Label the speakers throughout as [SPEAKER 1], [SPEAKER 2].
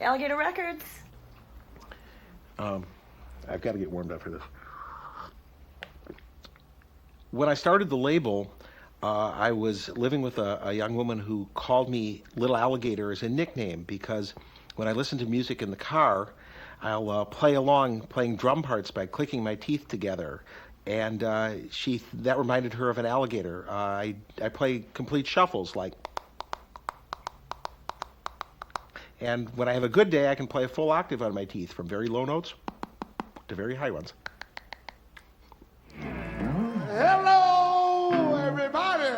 [SPEAKER 1] Alligator Records.
[SPEAKER 2] I've got to get warmed up for this. When I started the label, I was living with a young woman who called me Little Alligator as a nickname because when I listen to music in the car, I'll play along playing drum parts by clicking my teeth together. And that reminded her of an alligator. I play complete shuffles like. And when I have a good day, I can play a full octave on my teeth from very low notes to very high ones.
[SPEAKER 3] Hello, everybody.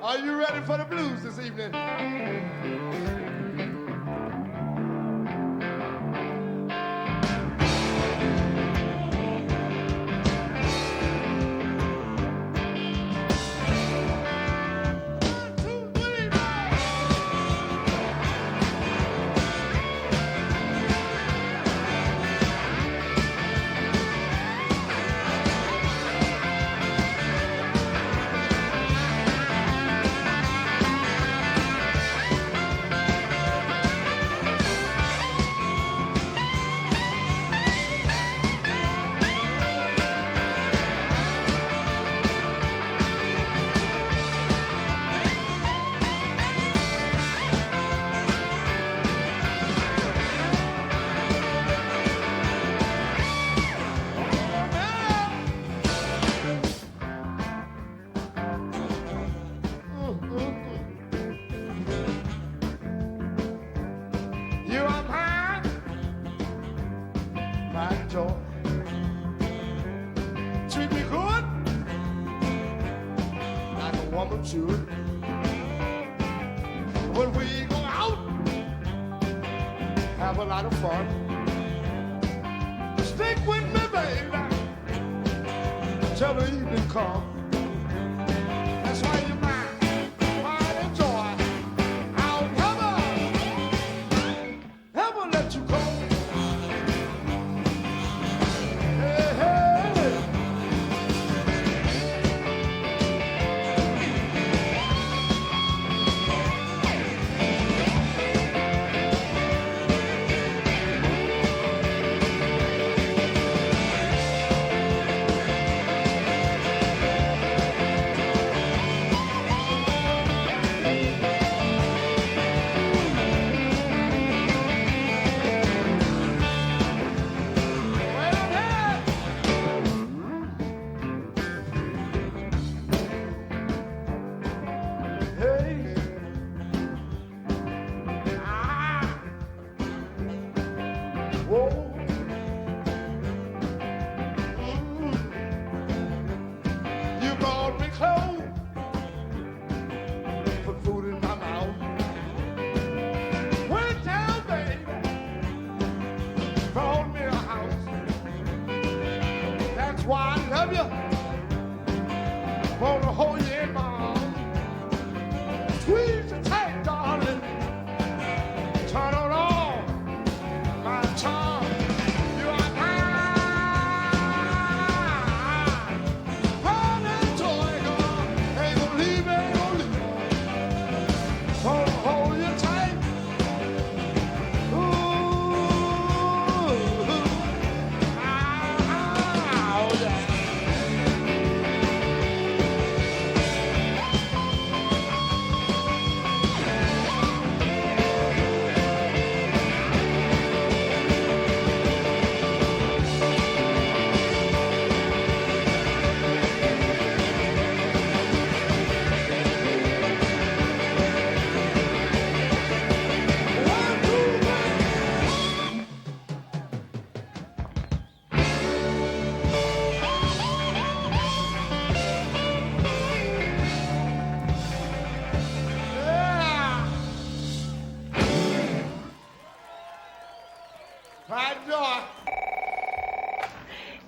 [SPEAKER 3] Are you ready for the blues this evening? Treat me good, like a woman should. When we go out, have a lot of fun. Stick with me, baby, till the evening comes. That's why you're mine, pride and joy. I'll never let you go.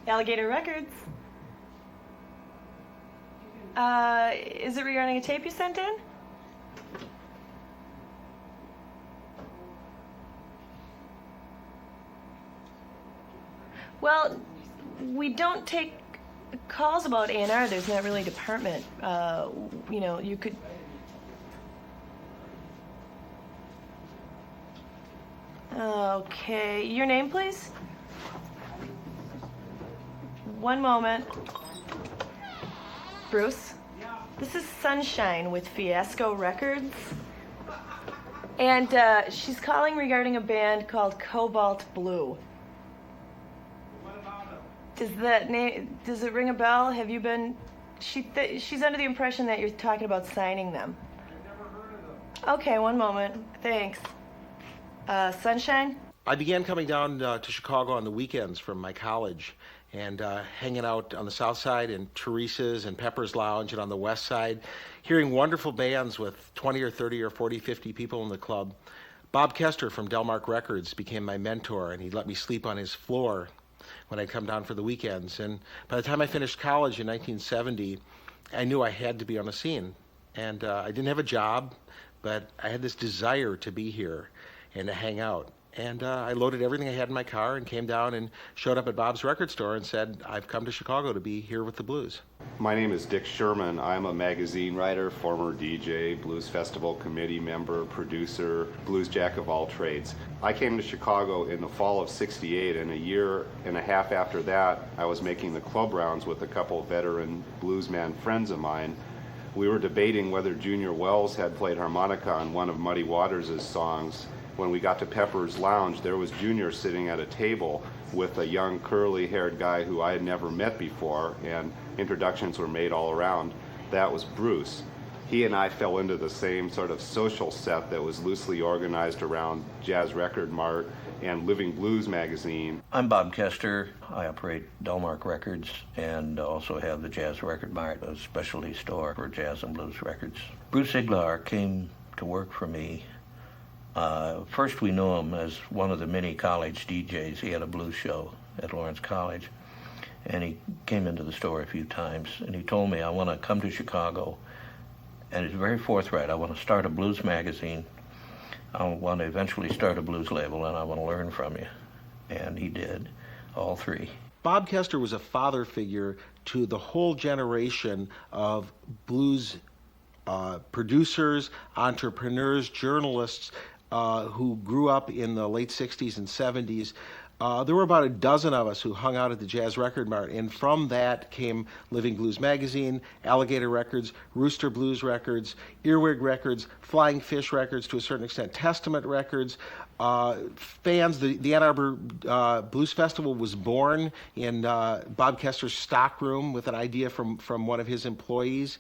[SPEAKER 1] Alligator Records. Is it regarding a tape you sent in? Well, we don't take calls about A&R. There's not really a department. You know, you could... Okay, your name, please? One moment. Bruce? This is Sunshine with Fiasco Records. And she's calling regarding a band called Cobalt Blue. Does it ring a bell? Have you been... she's under the impression that you're talking about signing them.
[SPEAKER 3] I've never heard of them.
[SPEAKER 1] Okay, one moment. Thanks. Sunshine?
[SPEAKER 2] I began coming down to Chicago on the weekends from my college and hanging out on the south side in Teresa's and Pepper's Lounge, and on the west side, hearing wonderful bands with 20 or 30 or 40, 50 people in the club. Bob Kester from Delmark Records became my mentor, and he let me sleep on his floor when I'd come down for the weekends. And by the time I finished college in 1970, I knew I had to be on the scene. And I didn't have a job, but I had this desire to be here and to hang out. And I loaded everything I had in my car and came down and showed up at Bob's record store and said, I've come to Chicago to be here with the blues.
[SPEAKER 4] My name is Dick Sherman. I'm a magazine writer, former DJ, Blues Festival committee member, producer, blues jack of all trades. I came to Chicago in the fall of '68, and a year and a half after that, I was making the club rounds with a couple veteran bluesman friends of mine. We were debating whether Junior Wells had played harmonica on one of Muddy Waters' songs. When we got to Pepper's Lounge, there was Junior sitting at a table with a young curly-haired guy who I had never met before, and introductions were made all around. That was Bruce. He and I fell into the same sort of social set that was loosely organized around Jazz Record Mart and Living Blues magazine.
[SPEAKER 5] I'm Bob Kester. I operate Delmark Records and also have the Jazz Record Mart, a specialty store for jazz and blues records. Bruce Iglauer came to work for me. First we knew him as one of the many college DJs. He had a blues show at Lawrence College, and he came into the store a few times, and he told me, I want to come to Chicago, and he's very forthright. I want to start a blues magazine. I want to eventually start a blues label, and I want to learn from you. And he did, all three.
[SPEAKER 2] Bob Kester was a father figure to the whole generation of blues producers, entrepreneurs, journalists, who grew up in the late 60s and 70s. There were about a dozen of us who hung out at the Jazz Record Mart, and from that came Living Blues Magazine, Alligator Records, Rooster Blues Records, Earwig Records, Flying Fish Records, to a certain extent, Testament Records. Fans, the Ann Arbor Blues Festival was born in Bob Kester's stockroom with an idea from one of his employees.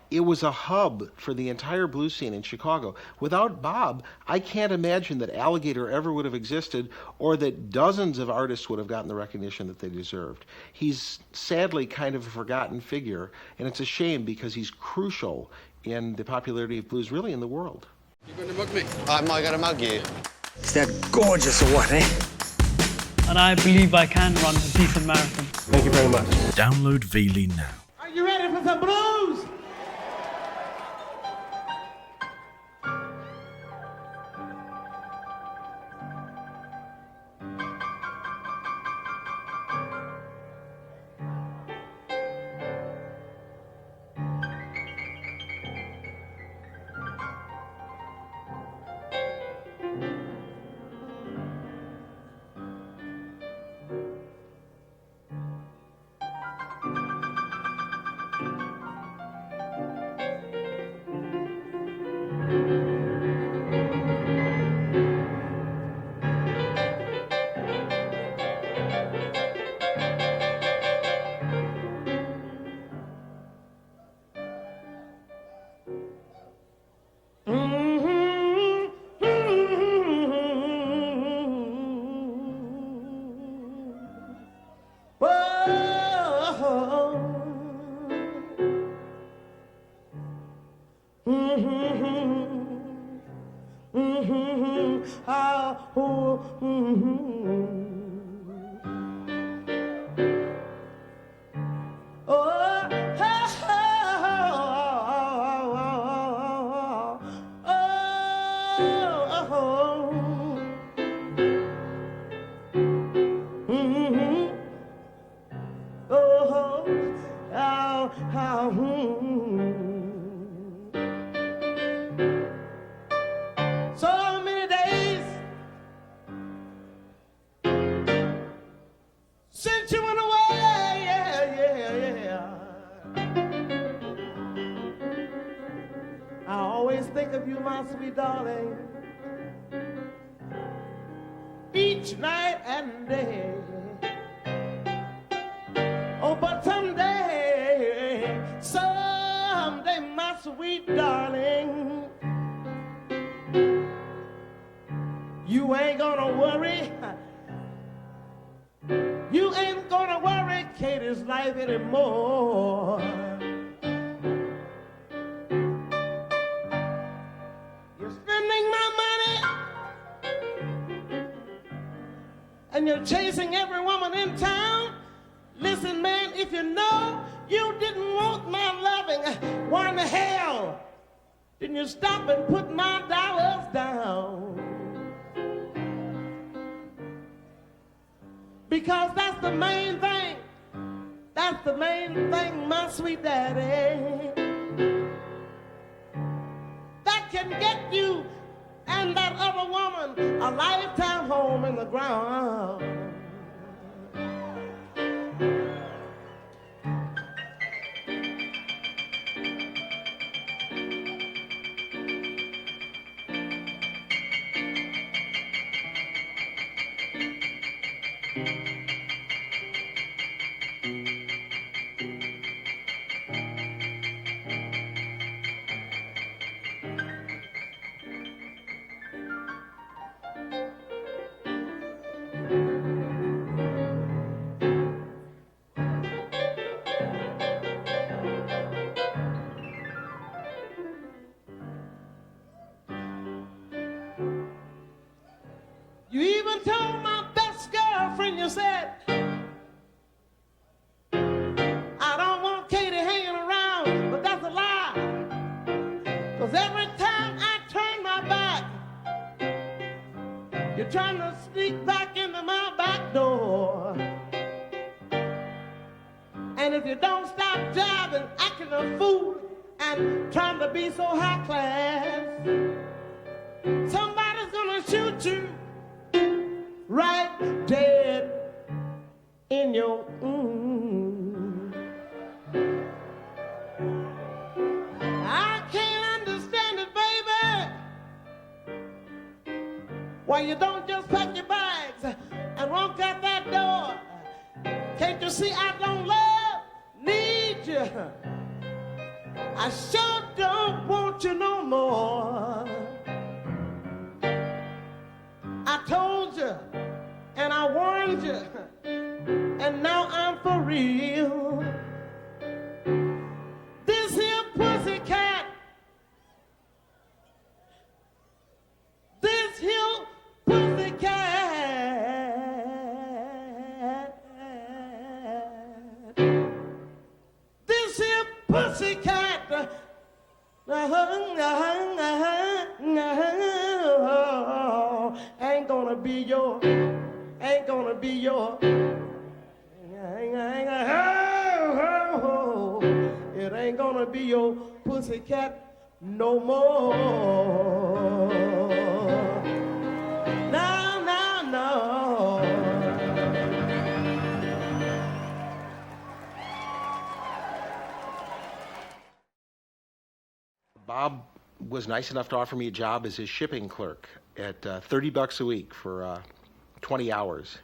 [SPEAKER 2] It was a hub for the entire blues scene in Chicago. Without Bob, I can't imagine that Alligator ever would have existed, or that dozens of artists would have gotten the recognition that they deserved. He's sadly kind of a forgotten figure, and it's a shame because he's crucial in the popularity of blues really in the world.
[SPEAKER 6] You going to mug me? I'm not going to mug you.
[SPEAKER 7] Is that gorgeous or what, eh?
[SPEAKER 8] And I believe I can run a decent marathon.
[SPEAKER 7] Thank you very much.
[SPEAKER 9] Download Veely now.
[SPEAKER 3] Are you ready for some blues? of you, my sweet darling, each night and day. Oh, but someday, my sweet darling, you ain't gonna worry. You ain't gonna worry Katie's life anymore. You're spending my money and you're chasing every woman in town. Listen, man, if you know you didn't want my loving, why in the hell didn't you stop and put my dollars down? Because that's the main thing. That's the main thing, my sweet daddy. That can get you and that other woman a lifetime home in the ground. You even told my best girlfriend, you said, I don't want Katie hanging around, but that's a lie. 'Cause every time I turn my back, you're trying to sneak back into my back door. And if you don't stop driving, acting a fool, and trying to be so high class, somebody's gonna shoot you right dead in your I can't understand it, baby, why you don't just pack your bags and walk out that door. Can't you see I don't need you? I sure don't want you no more. I told you and I warned you, and now I'm for real. This here pussycat, this here pussycat, this here pussycat, ain't gonna be your, ain't gonna be your, it ain't gonna be your pussycat no more. No, no, no.
[SPEAKER 2] Bob was nice enough to offer me a job as his shipping clerk at $30 a week for 20 hours.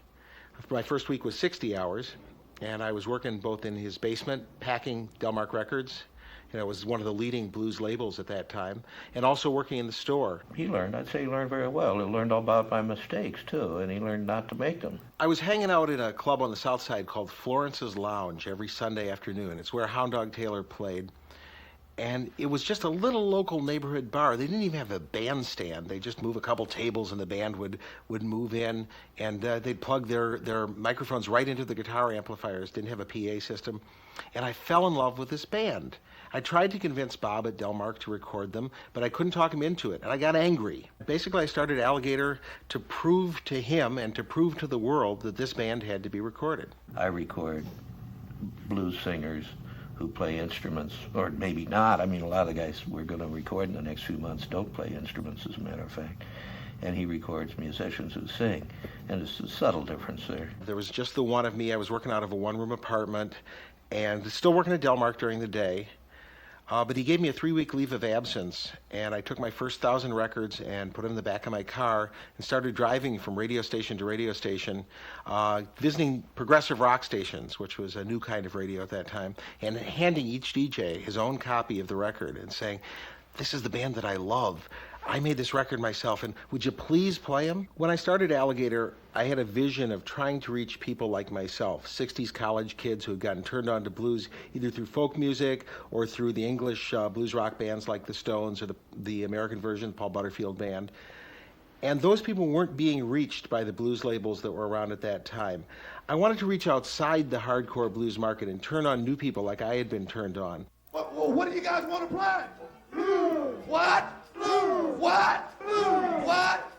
[SPEAKER 2] My first week was 60 hours, and I was working both in his basement, packing Delmark Records. You know, it was one of the leading blues labels at that time, and also working in the store.
[SPEAKER 5] He learned, I'd say he learned very well. He learned all about my mistakes, too, and he learned not to make them.
[SPEAKER 2] I was hanging out in a club on the South Side called Florence's Lounge every Sunday afternoon. It's where Hound Dog Taylor played. And it was just a little local neighborhood bar. They didn't even have a bandstand. They just move a couple tables and the band would move in, and they'd plug their microphones right into the guitar amplifiers, didn't have a PA system. And I fell in love with this band. I tried to convince Bob at Delmark to record them, but I couldn't talk him into it, and I got angry. Basically, I started Alligator to prove to him and to prove to the world that this band had to be recorded.
[SPEAKER 5] I record blues singers who play instruments, or maybe not. I mean, a lot of the guys we're going to record in the next few months don't play instruments, as a matter of fact. And he records musicians who sing, and it's a subtle difference there.
[SPEAKER 2] There was just the one of me. I was working out of a one-room apartment, and still working at Delmark during the day. But he gave me a 3-week leave of absence, and I took my first 1,000 records and put them in the back of my car and started driving from radio station to radio station, visiting progressive rock stations, which was a new kind of radio at that time, and handing each DJ his own copy of the record and saying, "This is the band that I love. I made this record myself, and would you please play them?" When I started Alligator, I had a vision of trying to reach people like myself, 60s college kids who had gotten turned on to blues either through folk music or through the English blues rock bands like the Stones or the American version, Paul Butterfield Band. And those people weren't being reached by the blues labels that were around at that time. I wanted to reach outside the hardcore blues market and turn on new people like I had been turned on.
[SPEAKER 3] What do you guys want to play? What? What? What?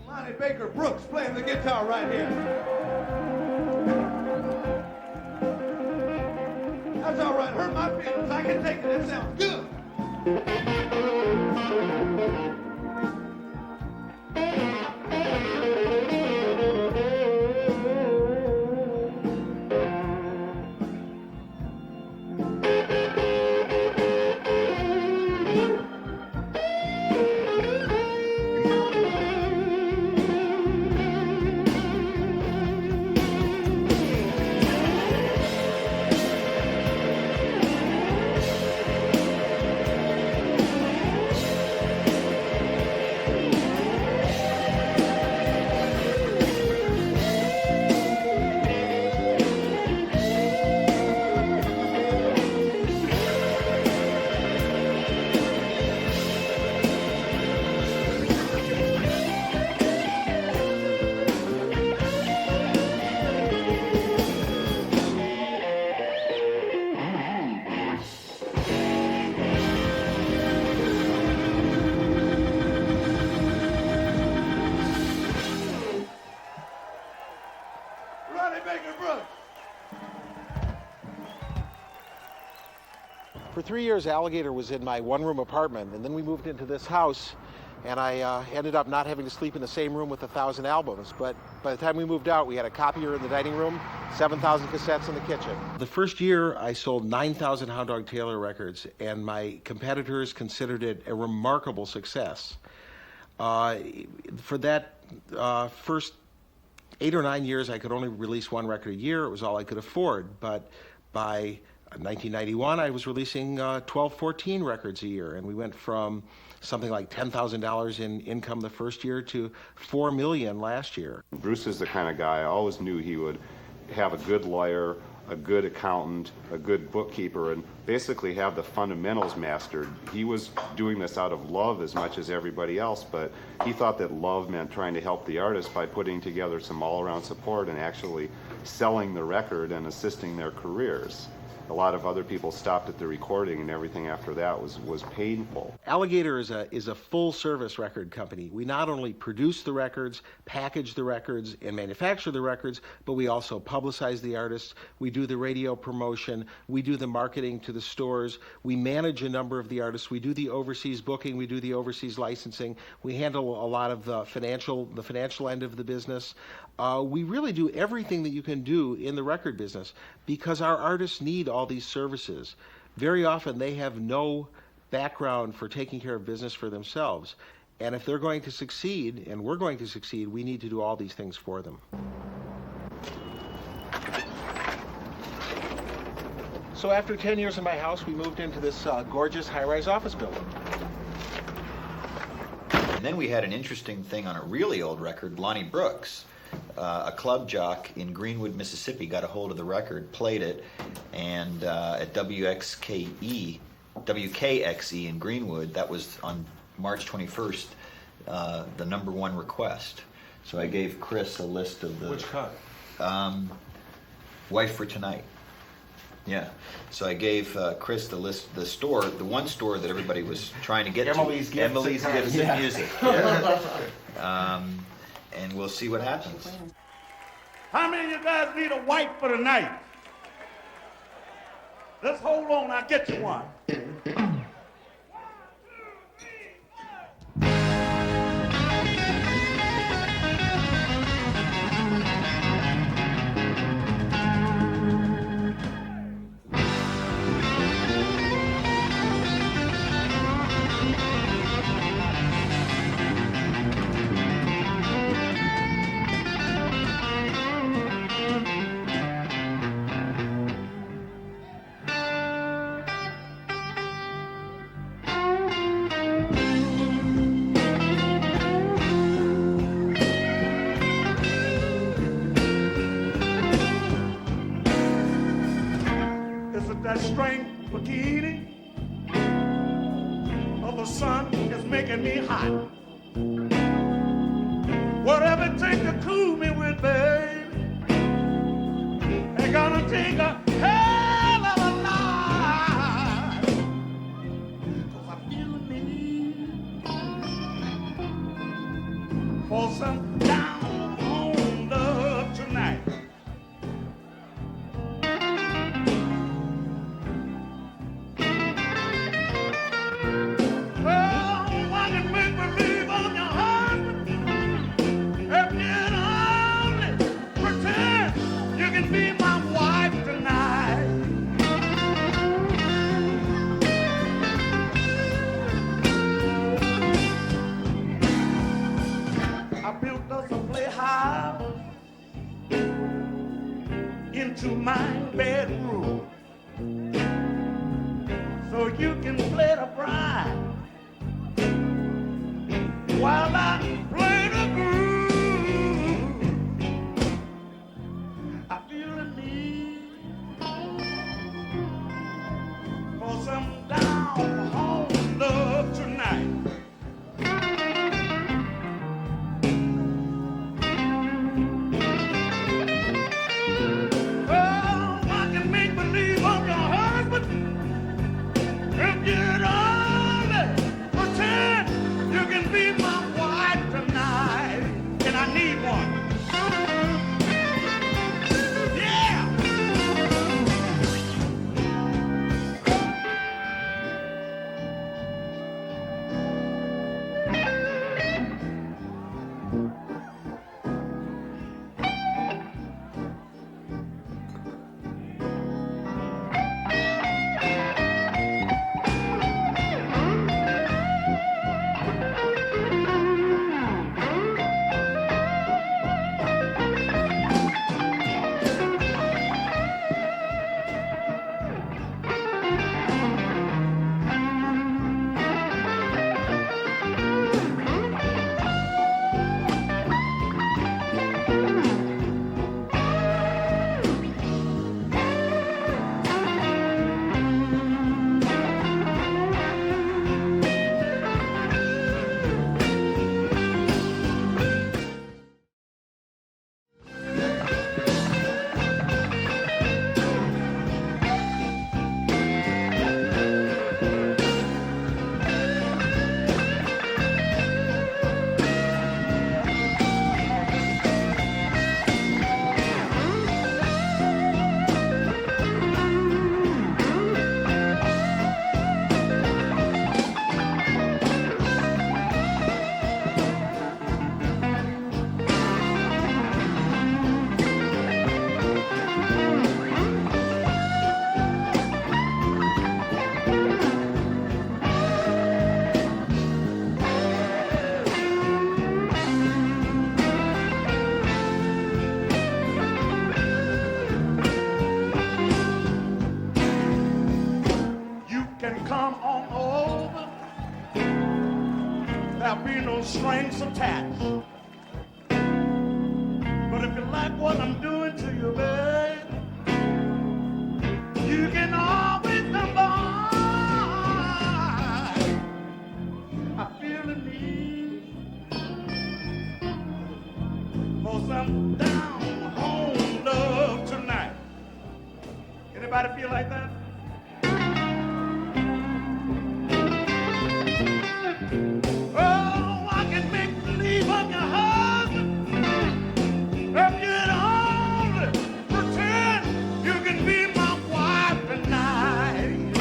[SPEAKER 3] Lonnie Baker Brooks playing the guitar right here. That's all right. Hurt my feelings. I can take it. It sounds good.
[SPEAKER 2] For 3 years, Alligator was in my one-room apartment, and then we moved into this house, and I ended up not having to sleep in the same room with 1,000 albums. But by the time we moved out, we had a copier in the dining room, 7,000 cassettes in the kitchen. The first year, I sold 9,000 Hound Dog Taylor records, and my competitors considered it a remarkable success. For that first 8 or 9 years, I could only release one record a year. It was all I could afford. But by 1991, I was releasing 12, 14 records a year, and we went from something like $10,000 in income the first year to $4 million last year.
[SPEAKER 4] Bruce is the kind of guy I always knew he would have a good lawyer, a good accountant, a good bookkeeper, and basically have the fundamentals mastered. He was doing this out of love as much as everybody else, but he thought that love meant trying to help the artist by putting together some all-around support and actually selling the record and assisting their careers. A lot of other people stopped at the recording, and everything after that was painful.
[SPEAKER 2] Alligator is a full-service record company. We not only produce the records, package the records, and manufacture the records, but we also publicize the artists. We do the radio promotion. We do the marketing to the stores. We manage a number of the artists. We do the overseas booking. We do the overseas licensing. We handle a lot of the financial end of the business. We really do everything that you can do in the record business because our artists need all these services. Very often they have no background for taking care of business for themselves. And if they're going to succeed, and we're going to succeed, we need to do all these things for them. So after 10 years in my house, we moved into this gorgeous high-rise office building.
[SPEAKER 10] And then we had an interesting thing on a really old record, Lonnie Brooks. A club jock in Greenwood, Mississippi got a hold of the record, played it, and at WKXE in Greenwood, that was on March 21st, the #1 request. So I gave Chris a list of the...
[SPEAKER 2] Which cut?
[SPEAKER 10] Wife for Tonight. Yeah. So I gave Chris the list, the one store that everybody was trying to get
[SPEAKER 2] Emily's
[SPEAKER 10] to. Emily's Gifts and Music. Yeah. And we'll see what happens.
[SPEAKER 3] How many of you guys need a wife for the night? Let's hold on, I'll get you one. That strength bikini of the sun is making me hot. Whatever it takes to cool me with, baby, ain't gonna take a hell of a lot. 'Cause I feel the need for some down home love tonight. Into my bedroom, so you can play the bride while I play the groove. I feel the need for some down home love tonight. Make believe there'll be no strings attached. But if you like what I'm doing to you, babe, you can always come by. I feel the need for some down home love tonight. Anybody feel like that? Oh, I can make believe I'm your husband. If you'd only pretend you can be my wife tonight.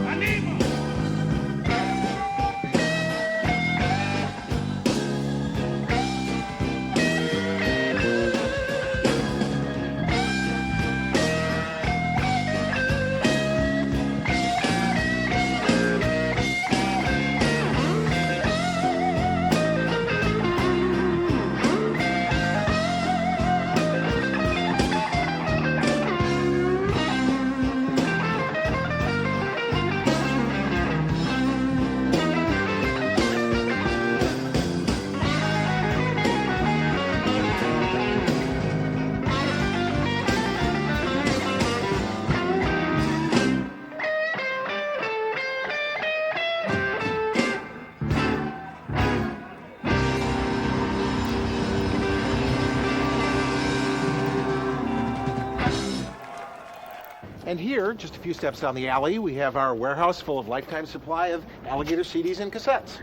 [SPEAKER 3] I need one.
[SPEAKER 2] And here, just a few steps down the alley, we have our warehouse full of lifetime supply of Alligator CDs and cassettes.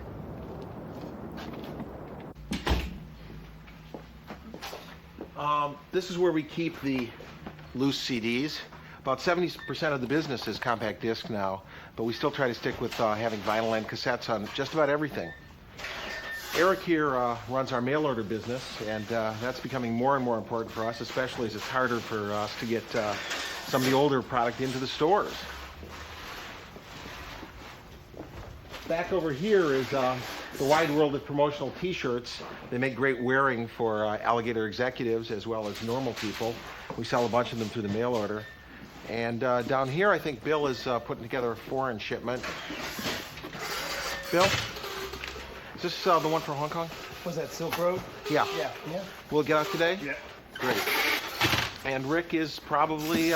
[SPEAKER 2] This is where we keep the loose CDs. About 70% of the business is compact disc now, but we still try to stick with having vinyl and cassettes on just about everything. Eric here runs our mail order business, and that's becoming more and more important for us, especially as it's harder for us to get some of the older product into the stores. Back over here is the wide world of promotional t-shirts. They make great wearing for Alligator executives as well as normal people. We sell a bunch of them through the mail order. And down here, I think Bill is putting together a foreign shipment. Bill? Is this the one for Hong Kong?
[SPEAKER 11] Was that Silk Road?
[SPEAKER 2] Yeah.
[SPEAKER 11] Yeah.
[SPEAKER 2] Will it get out today?
[SPEAKER 11] Yeah.
[SPEAKER 2] Great. And Rick is probably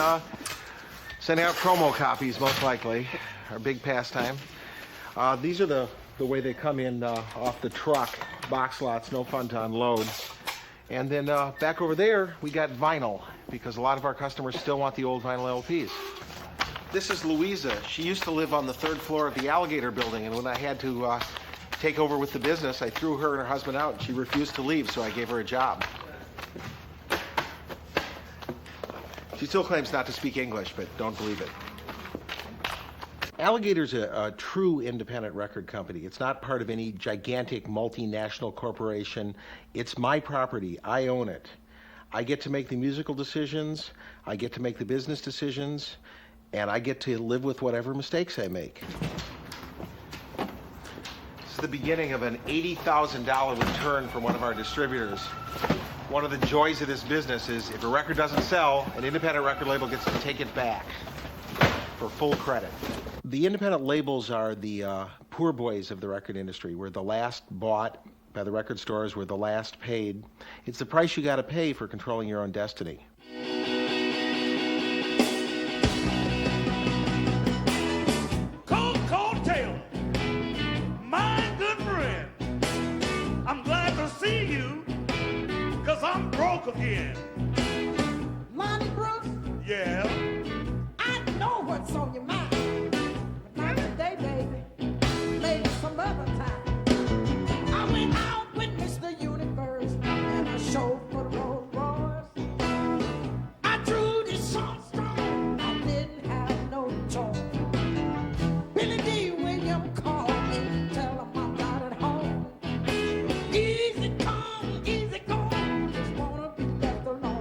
[SPEAKER 2] sending out promo copies, most likely. Our big pastime. These are the way they come in off the truck. Box lots, no fun to unload. And then back over there, we got vinyl, because a lot of our customers still want the old vinyl LPs. This is Louisa. She used to live on the 3rd floor of the Alligator building, and when I had to take over with the business, I threw her and her husband out, and she refused to leave, so I gave her a job. She still claims not to speak English, but don't believe it. Alligator's a true independent record company. It's not part of any gigantic multinational corporation. It's my property. I own it. I get to make the musical decisions, I get to make the business decisions, and I get to live with whatever mistakes I make. This is the beginning of an $80,000 return from one of our distributors. One of the joys of this business is if a record doesn't sell, an independent record label gets to take it back for full credit. The independent labels are the poor boys of the record industry. We're the last bought by the record stores. We're the last paid. It's the price you got to pay for controlling your own destiny.
[SPEAKER 3] Koko Taylor, my good friend, I'm glad to see you, 'cause I'm broke again.
[SPEAKER 12] Lonnie Brooks?
[SPEAKER 3] Yeah?
[SPEAKER 12] I know what's on your mind. But not today, baby. Maybe some other time. I went out with Mr. Universe and I showed for the Rolls Royce. I drew this song strong. I didn't have no choice. Billy D. Williams called me, tell him I'm not at home. Easy come, easy go. Just wanna be left alone.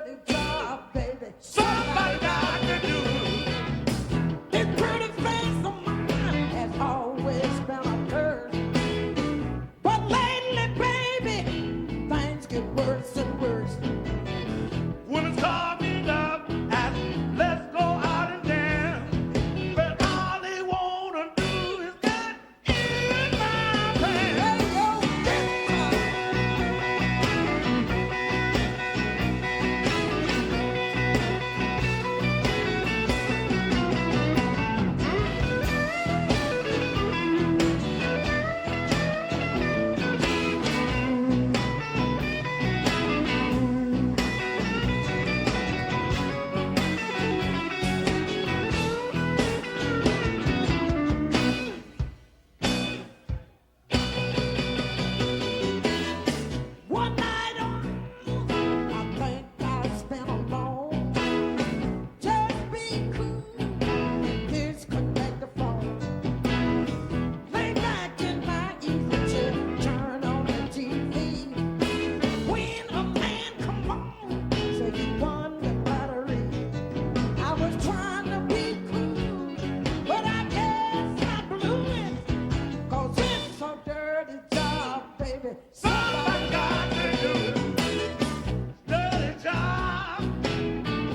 [SPEAKER 12] dirty job, baby. Somebody got to do it. This pretty face of mine has always been a curse. But lately, baby, things get worse and worse.
[SPEAKER 3] Women's call me up, ask, let's go out and dance. But all they wanna do is get in my pants.
[SPEAKER 12] Hey, yo, one night I think I spent alone. Just be cool, disconnect the phone. Lay back in my easy chair, turn on the TV. When a man come on, say he won the lottery. I was trying to be cool, but I guess I blew it. 'Cause it's a dirty job, baby.
[SPEAKER 3] Somebody got to do it. Dirty job.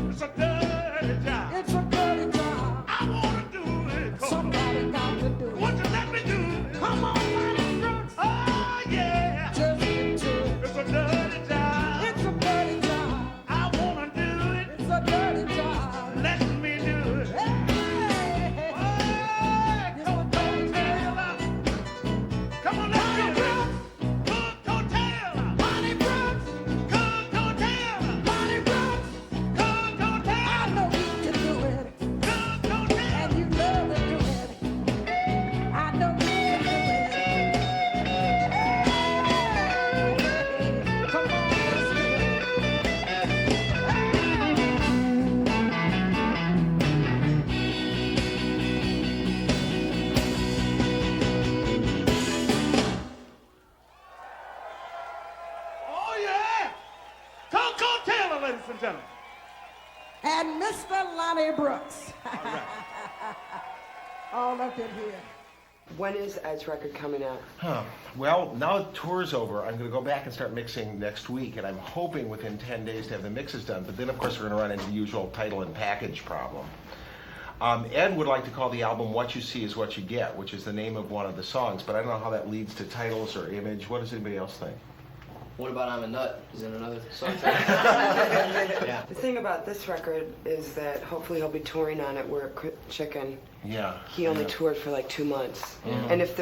[SPEAKER 3] It's a dirty job.
[SPEAKER 12] It's a dirty job.
[SPEAKER 3] I wanna do it.
[SPEAKER 12] Somebody got to do it.
[SPEAKER 3] Won't you let me do it?
[SPEAKER 12] Come on, Lonnie Brooks.
[SPEAKER 3] Oh, yeah.
[SPEAKER 12] Just get to it.
[SPEAKER 3] It's a dirty job.
[SPEAKER 12] It's a dirty job.
[SPEAKER 3] I wanna do it.
[SPEAKER 12] It's a dirty job.
[SPEAKER 3] Let me do it.
[SPEAKER 12] Hey,
[SPEAKER 3] Hey, Koko Taylor. Come on, let's do it. Koko Taylor.
[SPEAKER 12] Lonnie Brooks.
[SPEAKER 3] Koko Taylor.
[SPEAKER 12] Lonnie Brooks.
[SPEAKER 3] Koko
[SPEAKER 12] I
[SPEAKER 3] Taylor.
[SPEAKER 12] know you can do it.
[SPEAKER 3] Koko Taylor.
[SPEAKER 12] And you love to do it. I know you can do it. Hey, come on, let's do it.
[SPEAKER 3] Oh, yeah. Koko Taylor, ladies and gentlemen.
[SPEAKER 12] And Mr. Lonnie Brooks. All up in here.
[SPEAKER 11] When is Ed's record coming out?
[SPEAKER 2] Well, now the tour's over, I'm going to go back and start mixing next week, and I'm hoping within 10 days to have the mixes done. But then, of course, we're going to run into the usual title and package problem. Ed would like to call the album What You See Is What You Get, which is the name of one of the songs, but I don't know how that leads to titles or image. What does anybody else think?
[SPEAKER 13] What about I'm a Nut? Is it another song?
[SPEAKER 11] Yeah. The thing about this record is that hopefully he'll be touring on it, where Chicken,
[SPEAKER 2] Yeah.
[SPEAKER 11] he only
[SPEAKER 2] yeah.
[SPEAKER 11] toured for like 2 months.
[SPEAKER 2] Mhm.
[SPEAKER 11] And if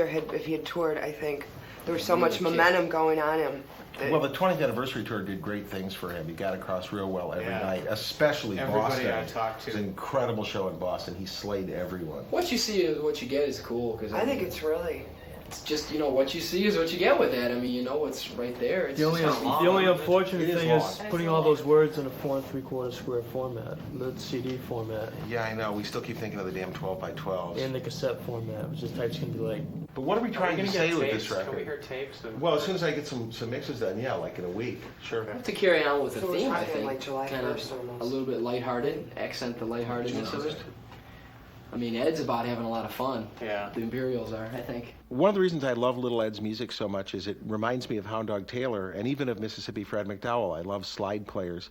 [SPEAKER 11] he had toured, I think there was so much momentum going on him. that-
[SPEAKER 2] Well, the 20th anniversary tour did great things for him. He got across real well every night, especially
[SPEAKER 14] Everybody
[SPEAKER 2] Boston.
[SPEAKER 14] I talked to.
[SPEAKER 2] It was an incredible show in Boston. He slayed everyone.
[SPEAKER 13] What you see is what you get is cool. Cause
[SPEAKER 11] I think it's really...
[SPEAKER 13] It's just, what you see is what you get with that. I mean, it's right there. It's
[SPEAKER 15] The only
[SPEAKER 13] just long.
[SPEAKER 15] unfortunate
[SPEAKER 2] It is
[SPEAKER 15] thing
[SPEAKER 2] long.
[SPEAKER 15] is putting all those words in a 4 3/4 square format, the CD format,
[SPEAKER 2] Yeah, I know. We still keep thinking of the damn 12 by 12s.
[SPEAKER 15] and the cassette format, which this type's gonna be like.
[SPEAKER 2] But what are we trying to say with this
[SPEAKER 14] Can we
[SPEAKER 2] record?
[SPEAKER 14] hear tapes?
[SPEAKER 2] Well, as soon as I get some mixes done, yeah, like in a week. Sure.
[SPEAKER 13] I have to carry on with the
[SPEAKER 11] So we're
[SPEAKER 13] theme, I
[SPEAKER 11] talking
[SPEAKER 13] think.
[SPEAKER 11] like July
[SPEAKER 13] kind of
[SPEAKER 11] 1st almost.
[SPEAKER 13] a little bit lighthearted, accent the lightheartedness of it. I mean, Ed's about having a lot of fun.
[SPEAKER 14] Yeah.
[SPEAKER 13] The Imperials are, I think.
[SPEAKER 2] One of the reasons I love Lil Ed's music so much is it reminds me of Hound Dog Taylor and even of Mississippi Fred McDowell. I love slide players.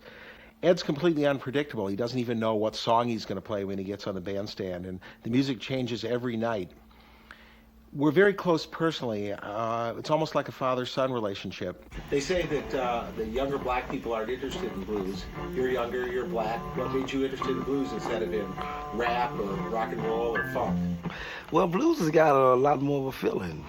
[SPEAKER 2] Ed's completely unpredictable. He doesn't even know what song he's going to play when he gets on the bandstand, and the music changes every night. We're very close personally. It's almost like a father-son relationship. They say that the younger black people aren't interested in blues. You're younger, you're black. What made you interested in blues instead of in rap or rock and roll or funk?
[SPEAKER 16] Well, blues has got a lot more of a feeling,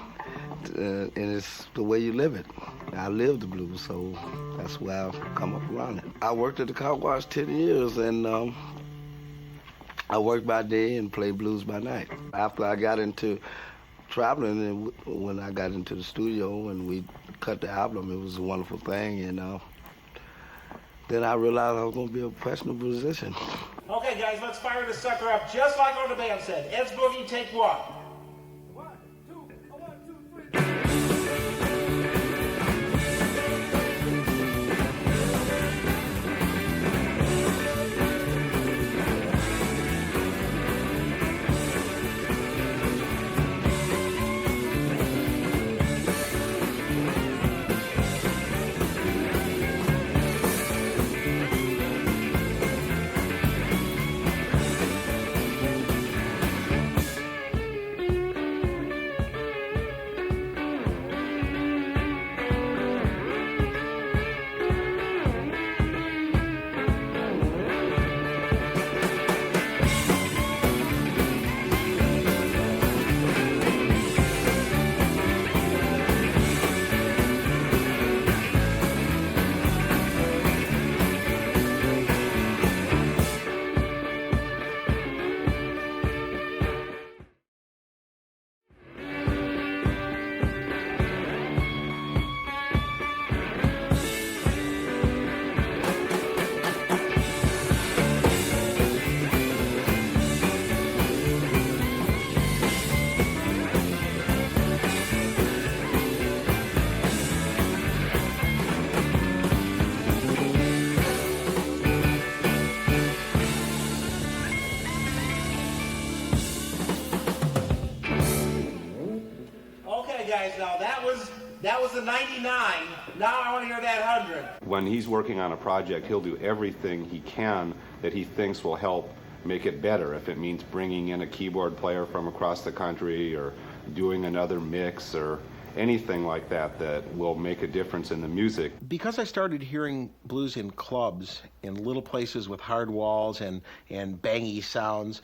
[SPEAKER 16] and it's the way you live it. I live the blues, so that's why I've come up around it. I worked at the car wash 10 years, and I worked by day and played blues by night. After I got into traveling, and when I got into the studio and we cut the album, it was a wonderful thing, and then I realized I was going to be a professional musician.
[SPEAKER 2] Okay, guys, let's fire this sucker up just like on the band said. Ed's Boogie, take one.
[SPEAKER 14] was a 99. Now I want to hear that 100.
[SPEAKER 4] When he's working on a project, he'll do everything he can that he thinks will help make it better. If it means bringing in a keyboard player from across the country or doing another mix or anything like that that will make a difference in the music.
[SPEAKER 2] Because I started hearing blues in clubs, in little places with hard walls and bangy sounds,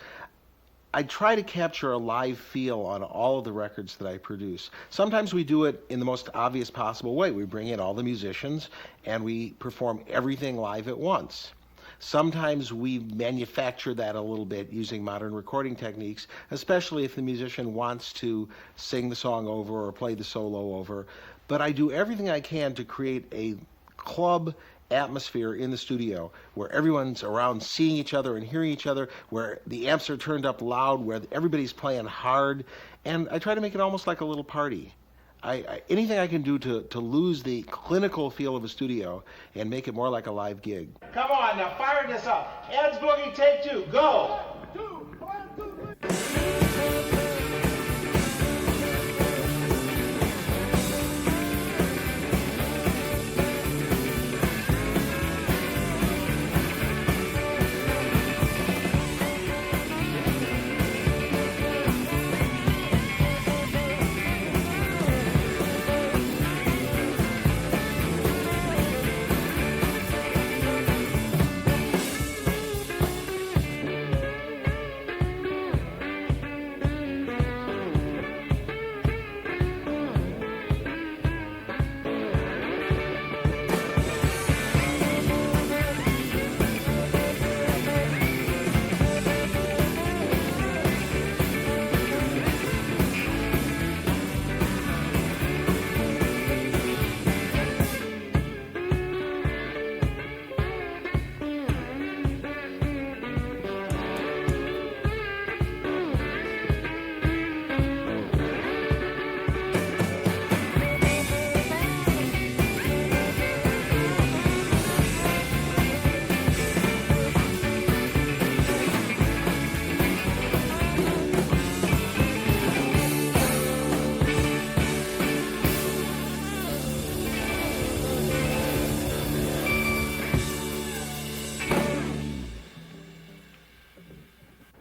[SPEAKER 2] I try to capture a live feel on all of the records that I produce. Sometimes we do it in the most obvious possible way. We bring in all the musicians and we perform everything live at once. Sometimes we manufacture that a little bit using modern recording techniques, especially if the musician wants to sing the song over or play the solo over. But I do everything I can to create a club atmosphere in the studio where everyone's around seeing each other and hearing each other, where the amps are turned up loud, where everybody's playing hard, and I try to make it almost like a little party. Anything I can do to lose the clinical feel of a studio and make it more like a live gig.
[SPEAKER 14] Come on, now fire this up. Ed's Boogie, take 2, go!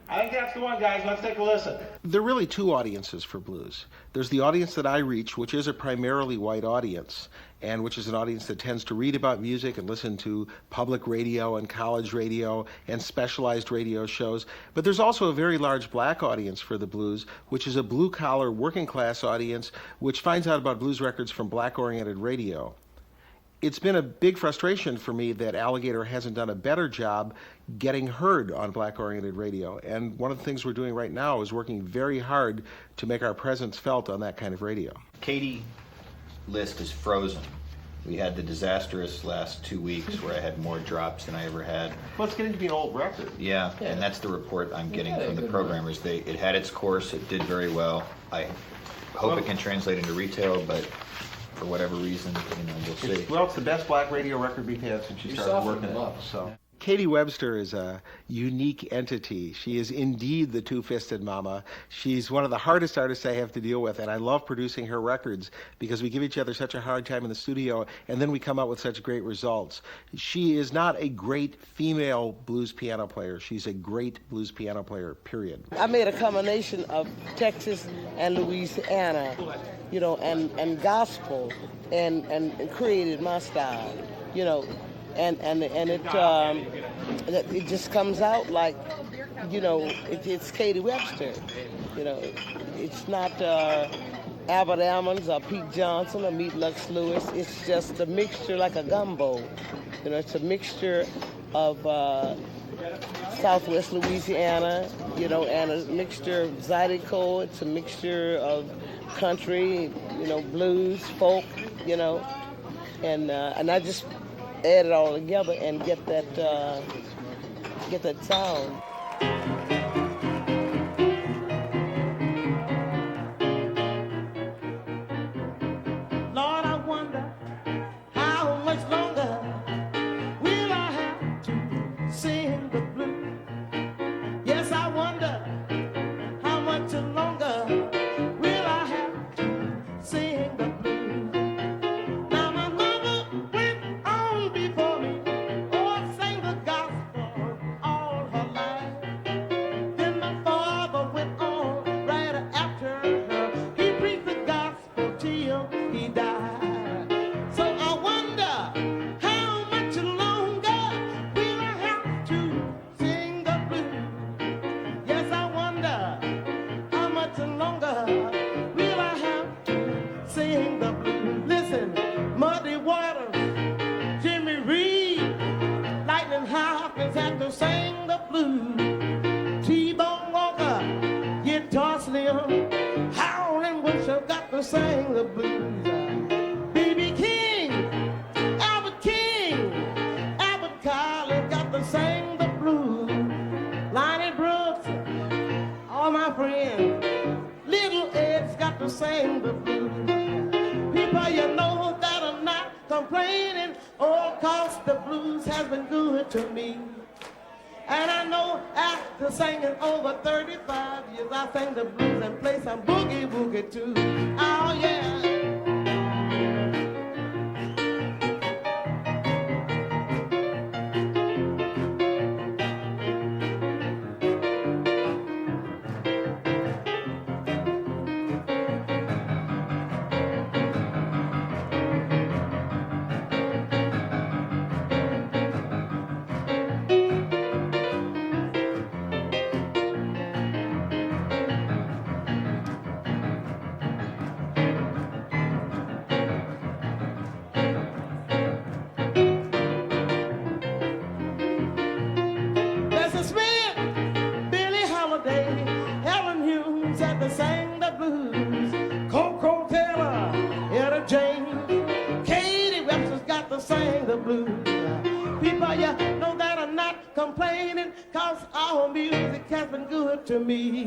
[SPEAKER 14] I think that's the one, guys. Let's take a listen.
[SPEAKER 2] There are really two audiences for blues. There's the audience that I reach, which is a primarily white audience, and which is an audience that tends to read about music and listen to public radio and college radio and specialized radio shows. But there's also a very large black audience for the blues, which is a blue-collar working-class audience which finds out about blues records from black-oriented radio. It's been a big frustration for me that Alligator hasn't done a better job getting heard on black-oriented radio. And one of the things we're doing right now is working very hard to make our presence felt on that kind of radio.
[SPEAKER 10] Katie list is frozen. We had the disastrous last 2 weeks where I had more drops than I ever had.
[SPEAKER 2] Well, it's getting to be an old record.
[SPEAKER 10] Yeah, and that's the report I'm getting from the programmers. It had its course, it did very well. I hope it can translate into retail, but for whatever reason, we'll see.
[SPEAKER 2] It's the best black radio record we've had since she started working it. So. Katie Webster is a unique entity. She is indeed the two-fisted mama. She's one of the hardest artists I have to deal with, and I love producing her records because we give each other such a hard time in the studio, and then we come out with such great results. She is not a great female blues piano player. She's a great blues piano player, period.
[SPEAKER 17] I made a combination of Texas and Louisiana, and gospel, and created my style, And it just comes out like, it's Katie Webster. It's not Albert Ammons or Pete Johnson or Meet Lux Lewis. It's just a mixture like a gumbo. It's a mixture of Southwest Louisiana, and a mixture of Zydeco. It's a mixture of country, blues, folk, and I just add it all together and get that sound.
[SPEAKER 12] Lord, I wonder how much longer will I have to sing the blues? Yes, I wonder how much longer will I have to sing the blues?
[SPEAKER 3] have to sing the blues. T-Bone Walker, Guitar Slim, Howlin' Wolf have got to sing the blues. B.B. King, Albert Collins got to sing the blues. Lonnie Brooks, all my friends, Lil Ed's got to sing the blues. People you know that are not complaining, oh, 'cause the blues has been good to me. And I know after singing over 35 years, I sing the blues and play some boogie woogie too. Oh yeah. Sang the blues. Koko Taylor, Etta James, Katie Webster's got to sing the blues. People you know that are not complaining, 'cause our music has been good to me.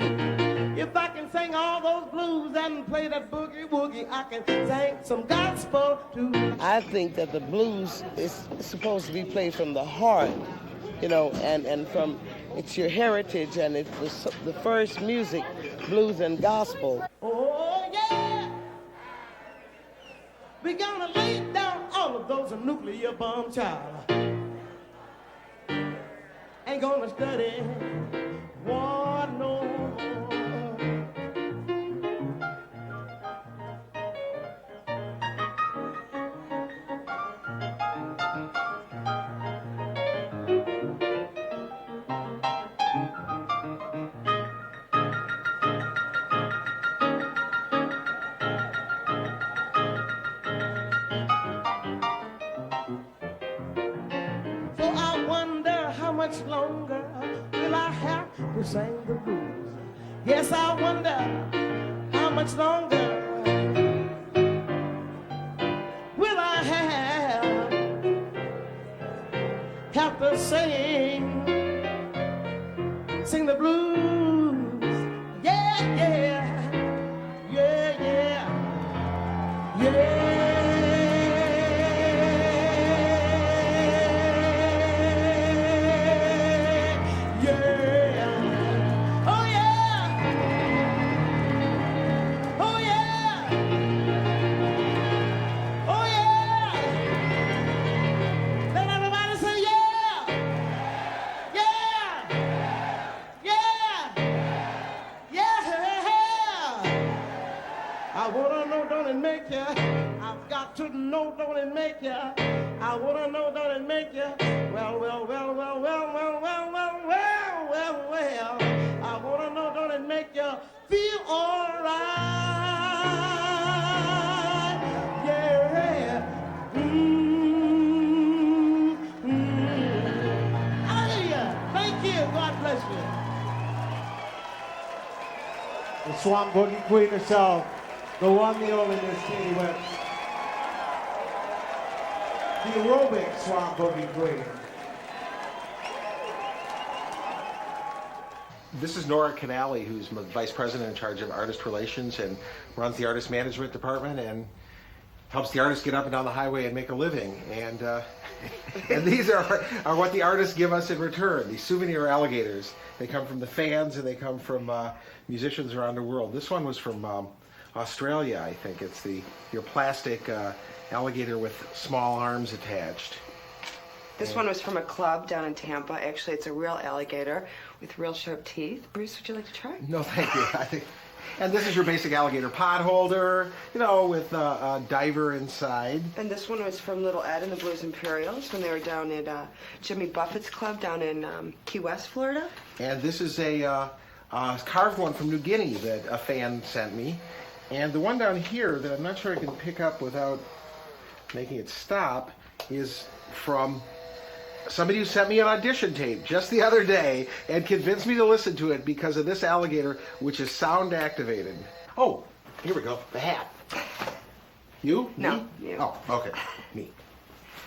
[SPEAKER 3] If I can sing all those blues and play that boogie woogie, I can sing some gospel too.
[SPEAKER 17] I think that the blues is supposed to be played from the heart, you know, and from, it's your heritage, and it's the first music, blues and gospel.
[SPEAKER 3] Oh yeah, we're gonna lay down all of those nuclear bomb child. Ain't gonna study war no more. Much longer will I have to sing the blues? Yes, I wonder how much longer will I have to sing the blues? Yeah, yeah, yeah, yeah, yeah. I've got to know, don't it make ya? I wanna know, don't it make ya? Well, well, well, well, well, well, well, well, well, well, well. I wanna know, don't it make ya feel alright? Yeah. Hallelujah. Thank you. God bless you.
[SPEAKER 14] The Swamp Boogie Queen herself. The one, the only Miss Katie Webster. The aerobic Swamp Boogie Queen.
[SPEAKER 2] This is Nora Canali, who's the vice president in charge of artist relations and runs the artist management department and helps the artists get up and down the highway and make a living. And and these are what the artists give us in return, these souvenir alligators. They come from the fans and they come from musicians around the world. This one was from Australia, I think. It's your plastic alligator with small arms attached.
[SPEAKER 11] This one was from a club down in Tampa. Actually, it's a real alligator with real sharp teeth. Bruce, would you like to try?
[SPEAKER 2] No, thank you. I think. And this is your basic alligator pot holder, you know, with a diver inside.
[SPEAKER 11] And this one was from Lil Ed and the Blues Imperials when they were down at Jimmy Buffett's club down in Key West, Florida.
[SPEAKER 2] And this is a carved one from New Guinea that a fan sent me. And the one down here that I'm not sure I can pick up without making it stop is from somebody who sent me an audition tape just the other day and convinced me to listen to it because of this Alligator, which is sound activated. Oh, here we go. The hat. You?
[SPEAKER 11] No,
[SPEAKER 2] Me?
[SPEAKER 11] you.
[SPEAKER 2] Oh, okay. Me.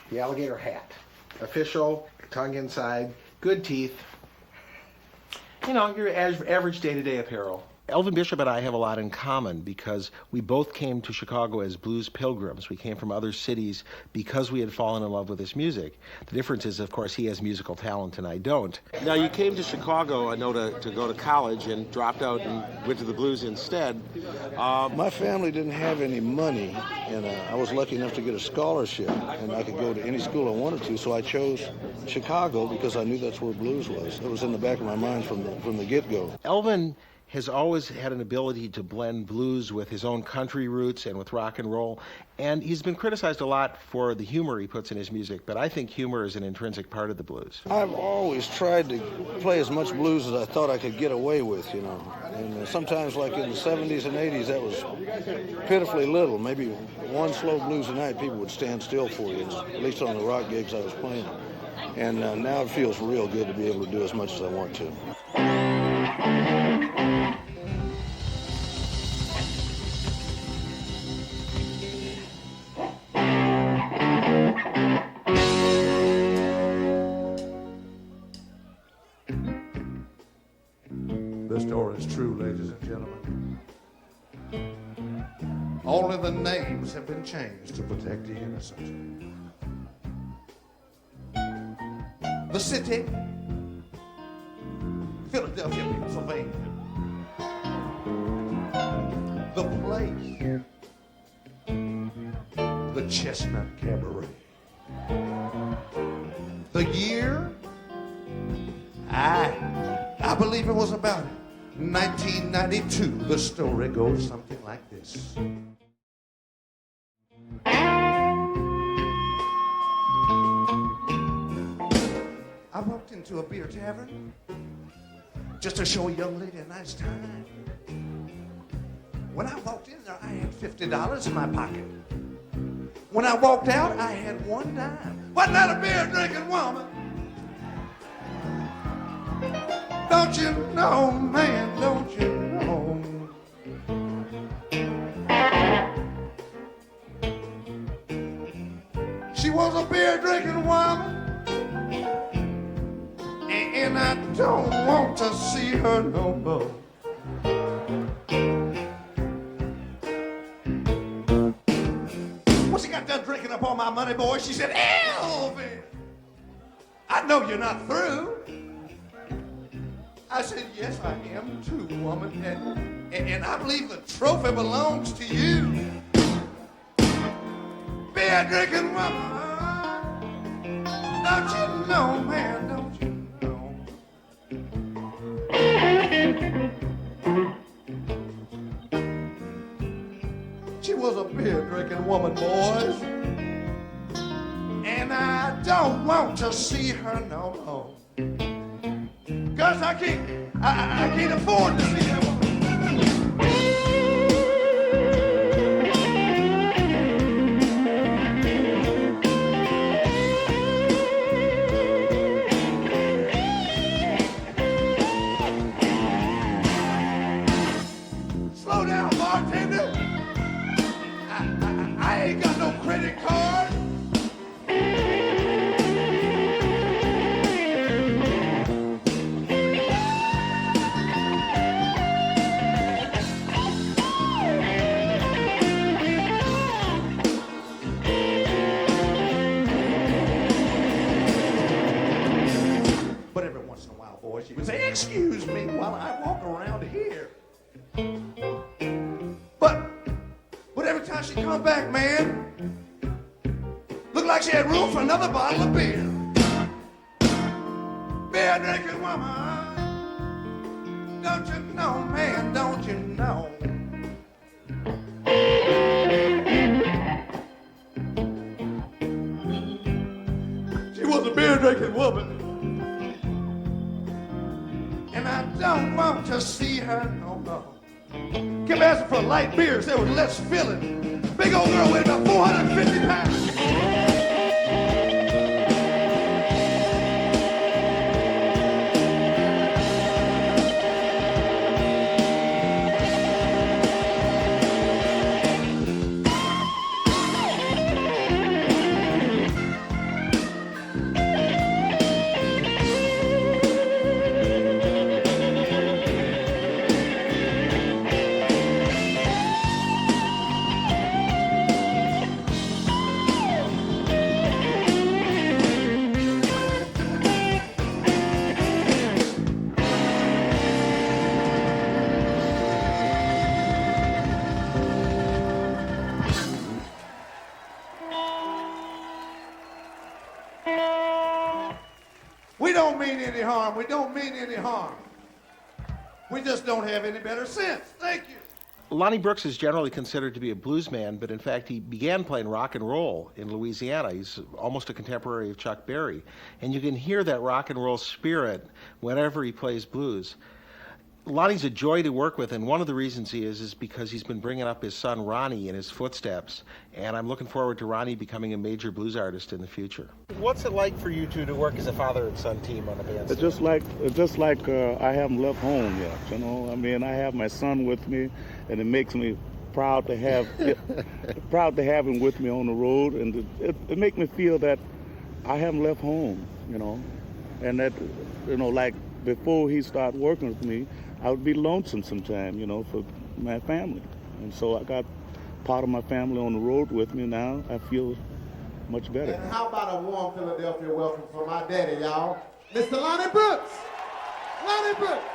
[SPEAKER 2] The Alligator hat. Official, tongue inside, good teeth. You know, your average day-to-day apparel. Elvin Bishop and I have a lot in common because we both came to Chicago as blues pilgrims. We came from other cities because we had fallen in love with his music. The difference is, of course, he has musical talent and I don't. Now, you came to Chicago, I know, to go to college and dropped out and went to the blues instead.
[SPEAKER 18] My family didn't have any money, and I was lucky enough to get a scholarship, and I could go to any school I wanted to, so I chose Chicago because I knew that's where blues was. It was in the back of my mind from the get-go.
[SPEAKER 2] Elvin has always had an ability to blend blues with his own country roots and with rock and roll, and he's been criticized a lot for the humor he puts in his music, but I think humor is an intrinsic part of the blues.
[SPEAKER 18] I've always tried to play as much blues as I thought I could get away with, you know, and sometimes like in the 70s and 80s that was pitifully little. Maybe one slow blues a night people would stand still for you, at least on the rock gigs I was playing. And now it feels real good to be able to do as much as I want to.
[SPEAKER 19] The story is true, ladies and gentlemen. Only the names have been changed to protect the innocent. The city, Philadelphia, Pennsylvania. The place, the Chestnut Cabaret. The year, I believe it was about 1992. The story goes something like this. I walked into a beer tavern just to show a young lady a nice time. When I walked in there, I had $50 in my pocket. When I walked out, I had one dime. Wasn't that a beer-drinking woman? Don't you know, man, don't you know? She was a beer-drinking woman, and I don't want to see her no more. When she got done drinking up all my money, boy, she said, Elvin, I know you're not through. I said, yes, I am too, woman, and I believe the trophy belongs to you. Beer-drinking woman, don't you know, man, don't you know? She was a beer-drinking woman, boys, and I don't want to see her no more. 'Cause I can't afford to see that woman. Slow down, bartender. I ain't got no credit card. She would say, excuse me while I walk around here. But every time she come back, man, looked like she had room for another bottle of beer. Beer drinking woman, don't you know, man, don't you know? She was a beer drinking woman. And I don't want to see her no more. Kept asking for light beers, they were less filling. Big old girl weighed about 450 pounds. mean any harm. We don't mean any harm. We just don't have any better sense. Thank you.
[SPEAKER 2] Lonnie Brooks is generally considered to be a blues man, but in fact he began playing rock and roll in Louisiana. He's almost a contemporary of Chuck Berry. And you can hear that rock and roll spirit whenever he plays blues. Lonnie's a joy to work with, and one of the reasons he is because he's been bringing up his son Ronnie in his footsteps, and I'm looking forward to Ronnie becoming a major blues artist in the future. What's it like for you two to work as a father and son team on a band?
[SPEAKER 20] It's just like I haven't left home yet. You know, I mean, I have my son with me, and it makes me proud to have him with me on the road, and it makes me feel that I haven't left home. You know, and that like before he started working with me, I would be lonesome sometime, for my family. And so I got part of my family on the road with me now. I feel much better.
[SPEAKER 19] And how about a warm Philadelphia welcome for my daddy, y'all, Mr. Lonnie Brooks. Lonnie Brooks.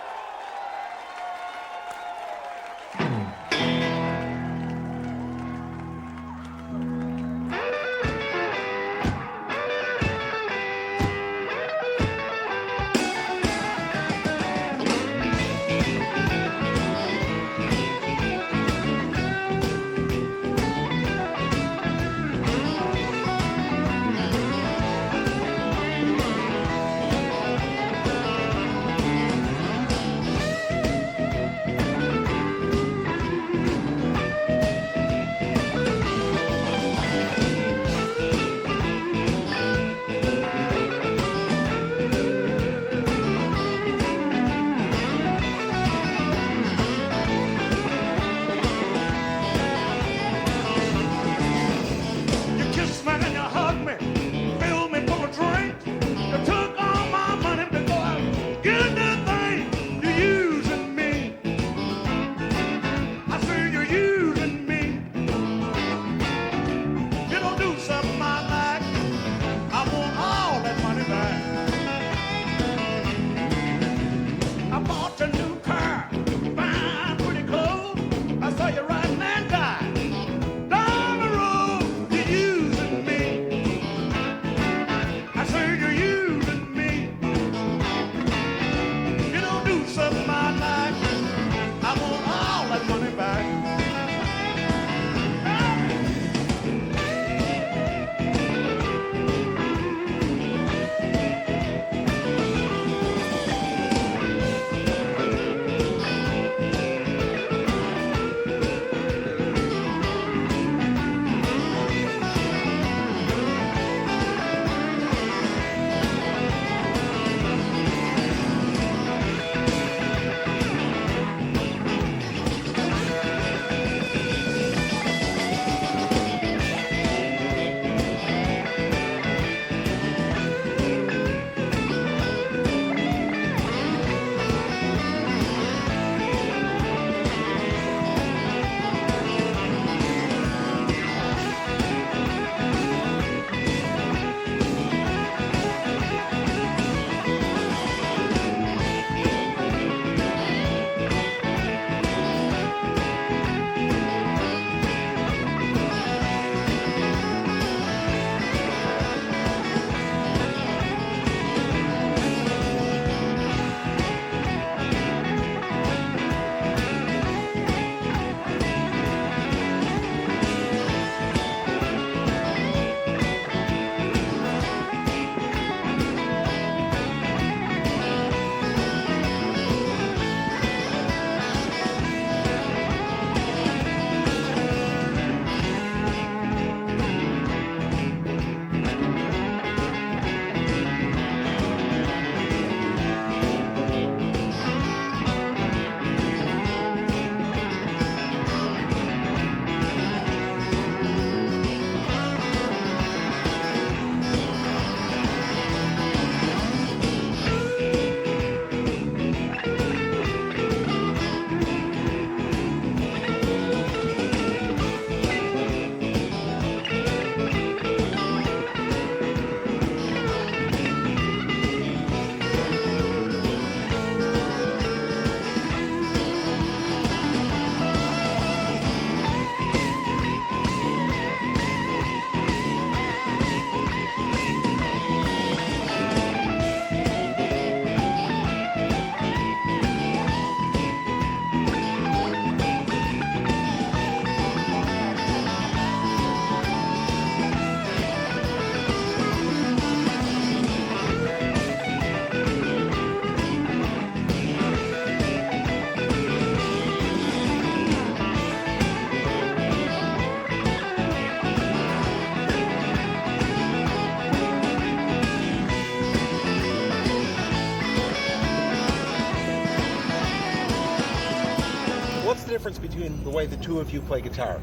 [SPEAKER 2] difference between the way the two of you play guitar?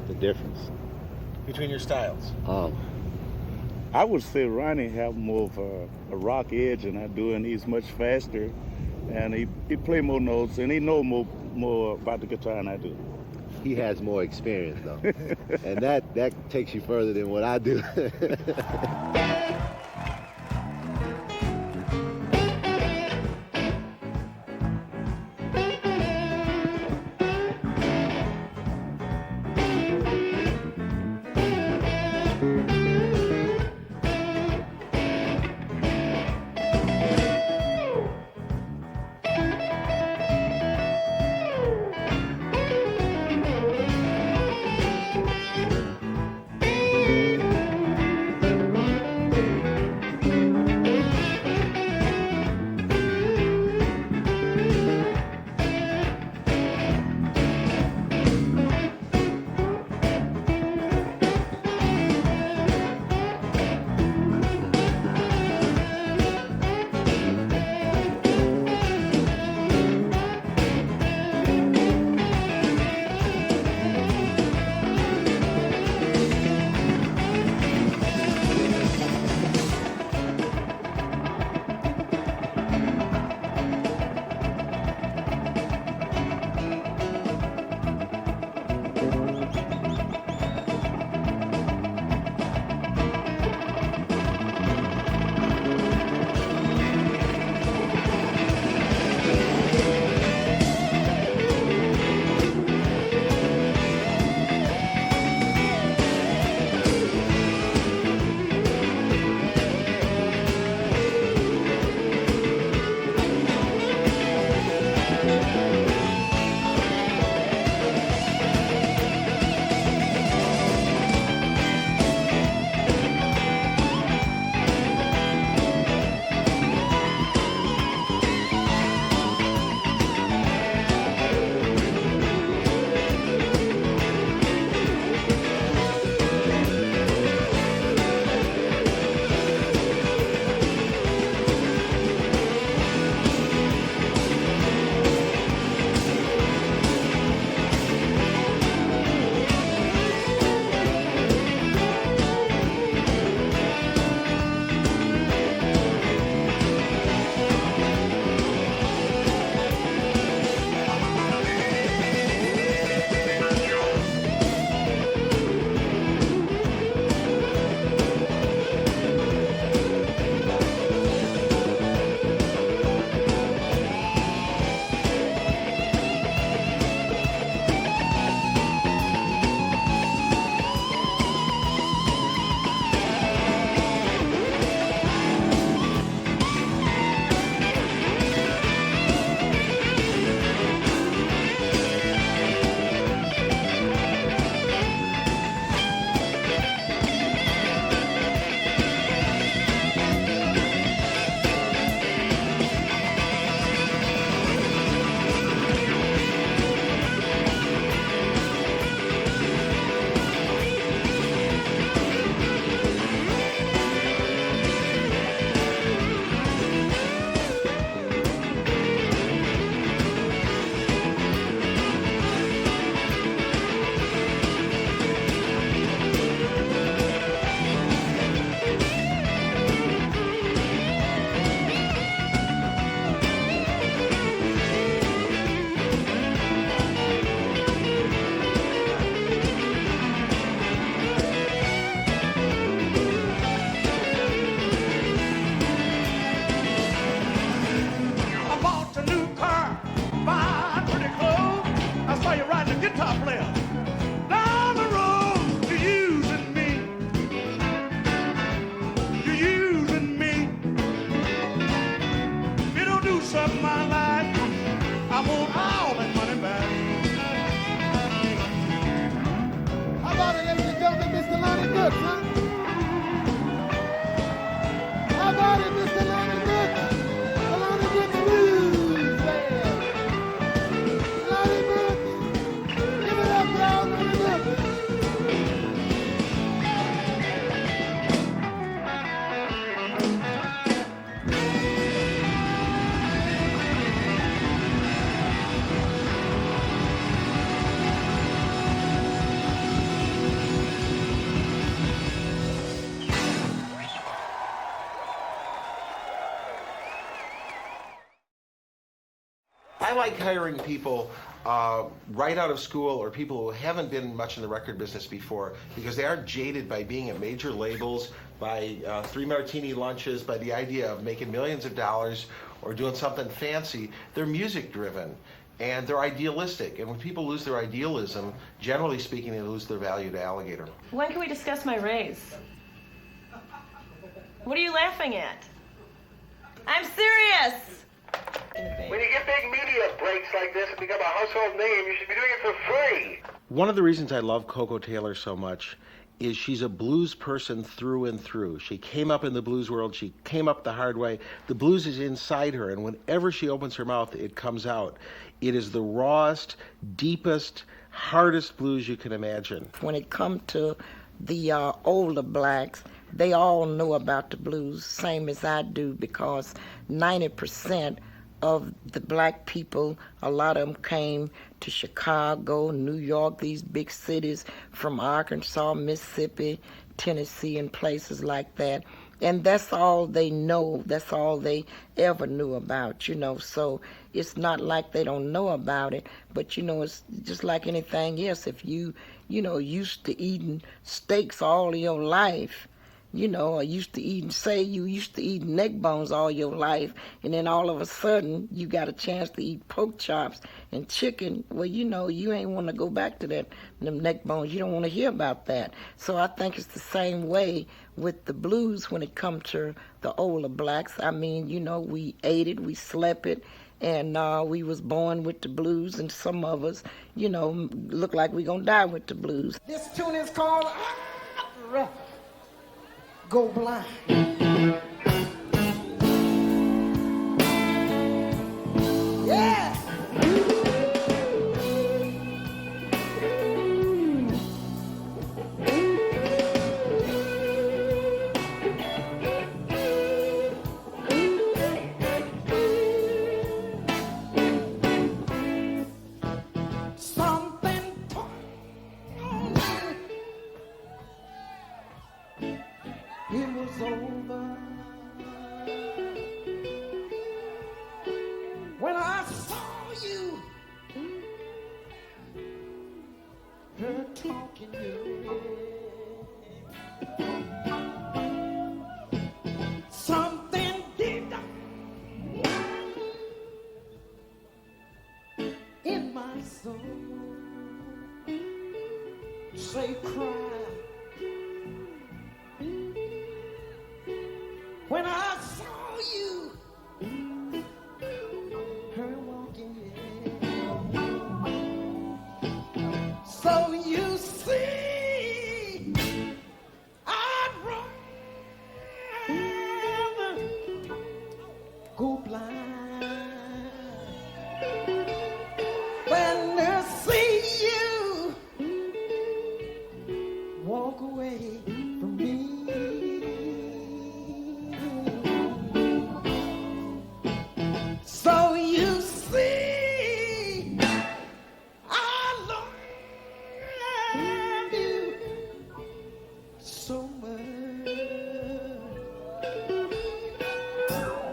[SPEAKER 21] The difference
[SPEAKER 2] between your styles?
[SPEAKER 20] I would say Ronnie have more of a rock edge than I do, and he's much faster, and he play more notes, and he know more about the guitar than I do.
[SPEAKER 21] He has more experience though, and that takes you further than what I do.
[SPEAKER 2] I like hiring people right out of school or people who haven't been much in the record business before because they aren't jaded by being at major labels, by 3 martini lunches, by the idea of making millions of dollars or doing something fancy. They're music driven and they're idealistic. And when people lose their idealism, generally speaking, they lose their value to Alligator.
[SPEAKER 1] When can we discuss my raise? What are you laughing at? I'm serious!
[SPEAKER 22] When you get big media breaks like this and become a household name, you should be doing it for free.
[SPEAKER 2] One of the reasons I love Koko Taylor so much is she's a blues person through and through. She came up in the blues world. She came up the hard way. The blues is inside her, and whenever she opens her mouth, it comes out. It is the rawest, deepest, hardest blues you can imagine.
[SPEAKER 23] When it comes to the older blacks, they all know about the blues, same as I do, because 90% of the black people, a lot of them came to Chicago, New York, these big cities from Arkansas, Mississippi, Tennessee, and places like that. And that's all they know. That's all they ever knew about, you know. So it's not like they don't know about it, but, you know, it's just like anything else. If you used to eating steaks all your life, you know, or used to eating, say you used to eat neck bones all your life, and then all of a sudden you got a chance to eat pork chops and chicken, well, you know, you ain't want to go back to them neck bones. You don't want to hear about that. So I think it's the same way with the blues when it comes to the older blacks. I mean, you know, we ate it, we slept it, and we was born with the blues, and some of us, you know, look like we gonna die with the blues.
[SPEAKER 12] This tune is called Go Blind. Yeah. It was over when I saw you, her talking you. Something did in my soul say cry. When I saw you, her walking in. So you see, I'd rather go blind than to see you walk away from me. So you see, I love you so much.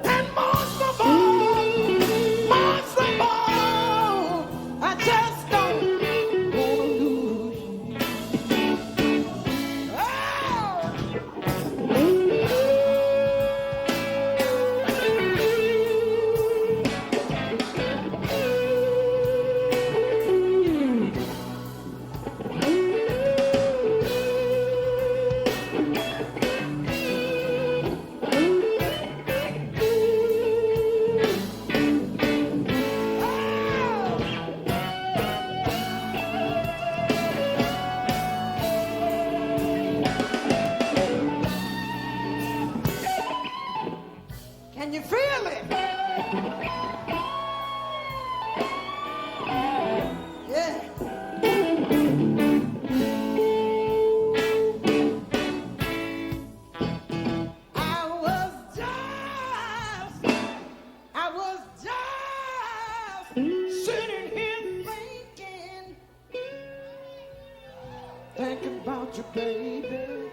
[SPEAKER 12] And most of all, I just don't wanna lose you. Can you feel it? Yeah. I was just sitting here thinking about you, baby,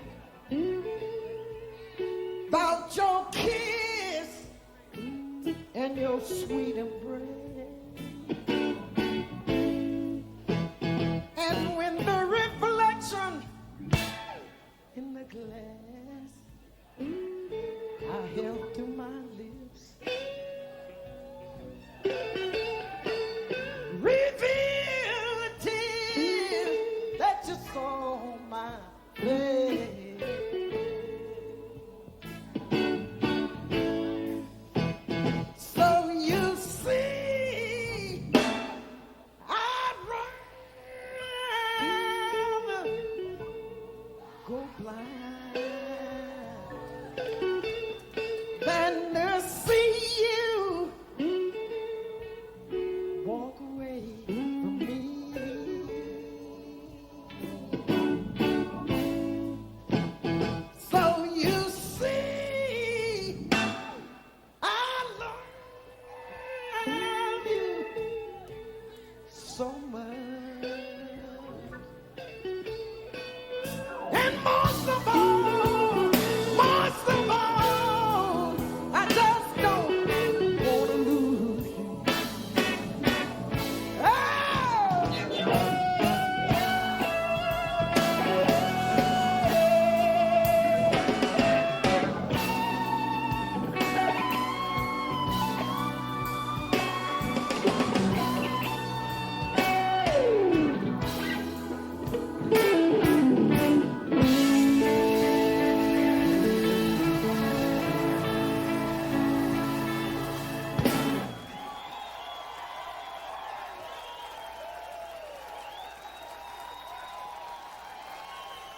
[SPEAKER 12] about your kiss and your sweet embrace. glass I held to my lips. Reveal the tears that you saw on my face. So you see, I'd rather go blind than to see you walk away from me. So you see, I love you so much. And most of all, I just don't wanna lose you.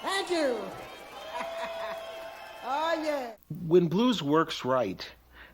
[SPEAKER 12] Thank you. Oh, yeah.
[SPEAKER 2] When blues works right,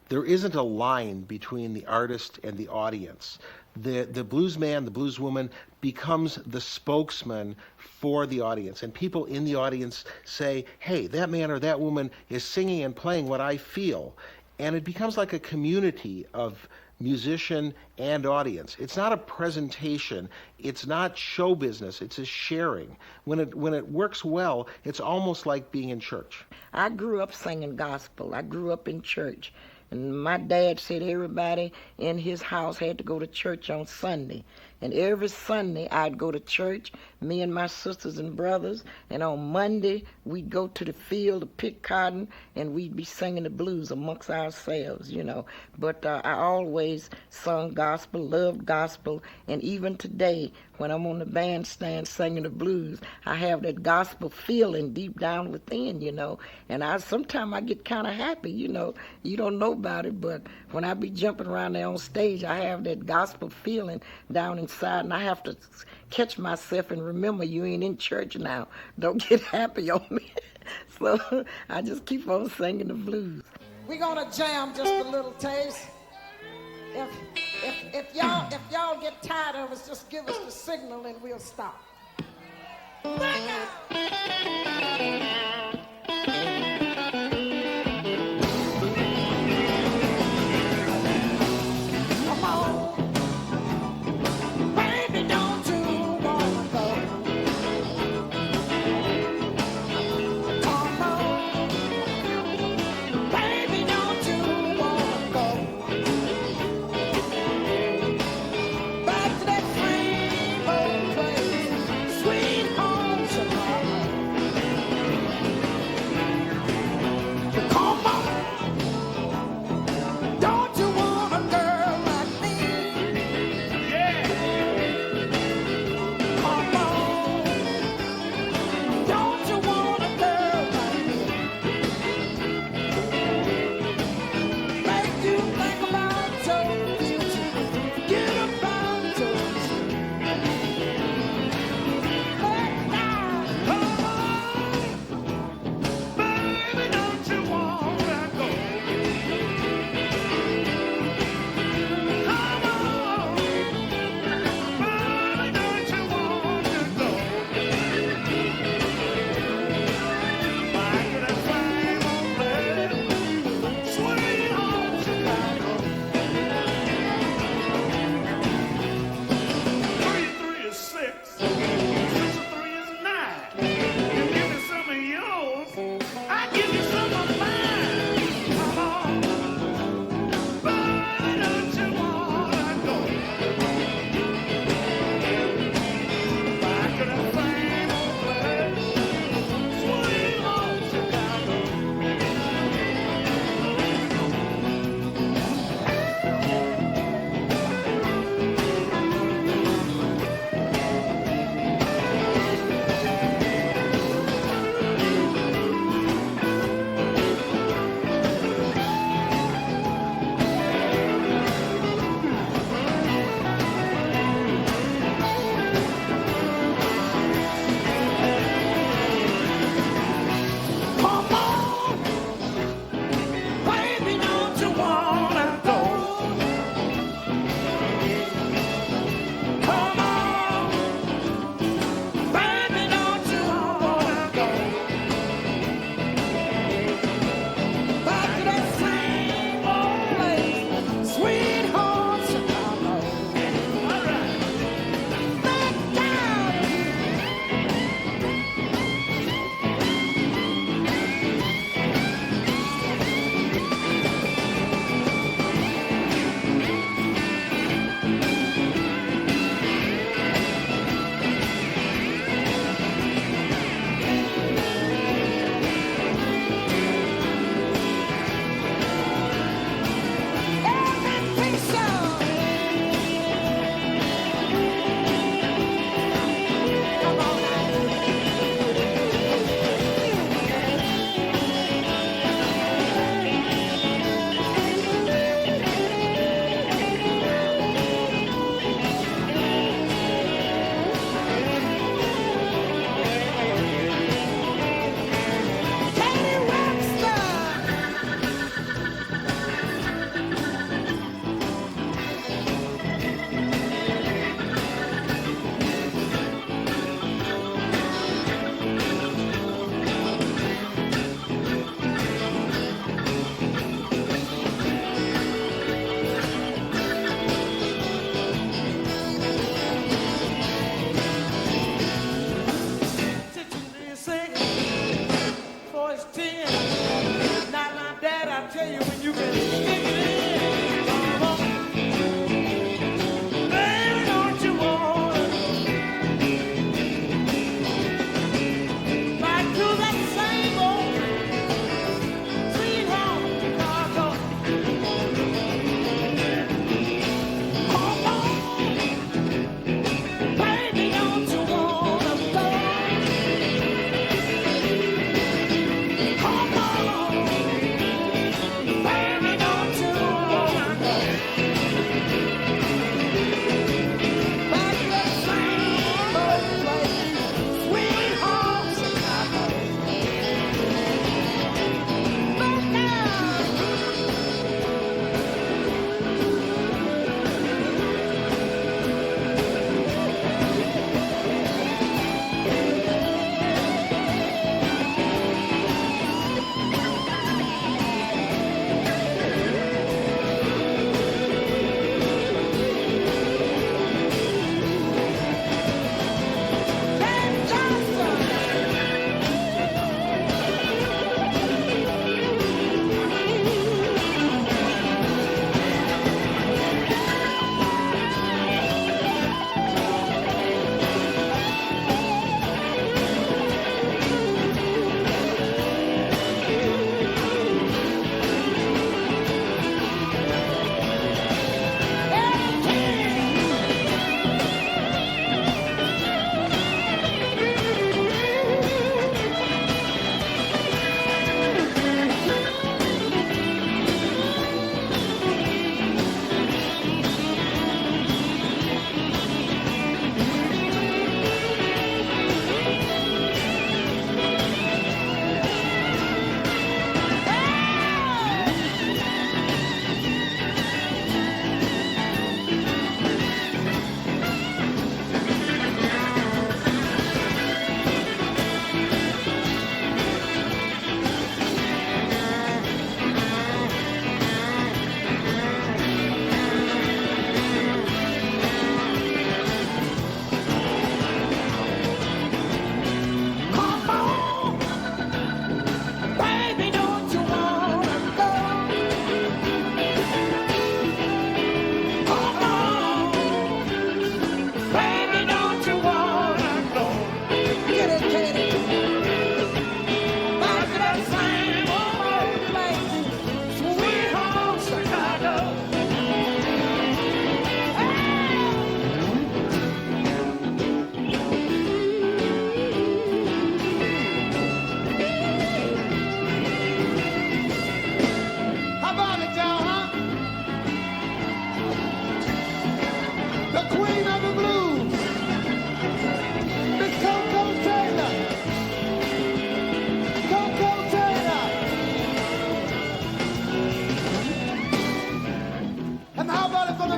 [SPEAKER 2] there isn't a line between the artist and the audience. The blues man, the blues woman becomes the spokesman for the audience. And people in the audience say, hey, that man or that woman is singing and playing what I feel. And it becomes like a community of musician and audience. It's not a presentation. It's not show business. It's a sharing. When it works well, it's almost like being in church.
[SPEAKER 23] I grew up singing gospel. I grew up in church. And my dad said everybody in his house had to go to church on Sunday. And every Sunday I'd go to church, me and my sisters and brothers, and on Monday we'd go to the field to pick cotton, and we'd be singing the blues amongst ourselves, you know. But I always sung gospel, loved gospel, and even today when I'm on the bandstand singing the blues, I have that gospel feeling deep down within, you know. And sometimes I get kind of happy, you know. You don't know about it, but when I be jumping around there on stage, I have that gospel feeling down inside, and I have to catch myself and remember you ain't in church now. Don't get happy on me. So I just keep on singing the blues.
[SPEAKER 12] We're gonna jam just a little taste. If y'all get tired of us, just give us the signal and we'll stop. Come on. Baby, don't you wanna go? Come on. Baby, don't you wanna go? Back to that same old place, sweet home Chicago.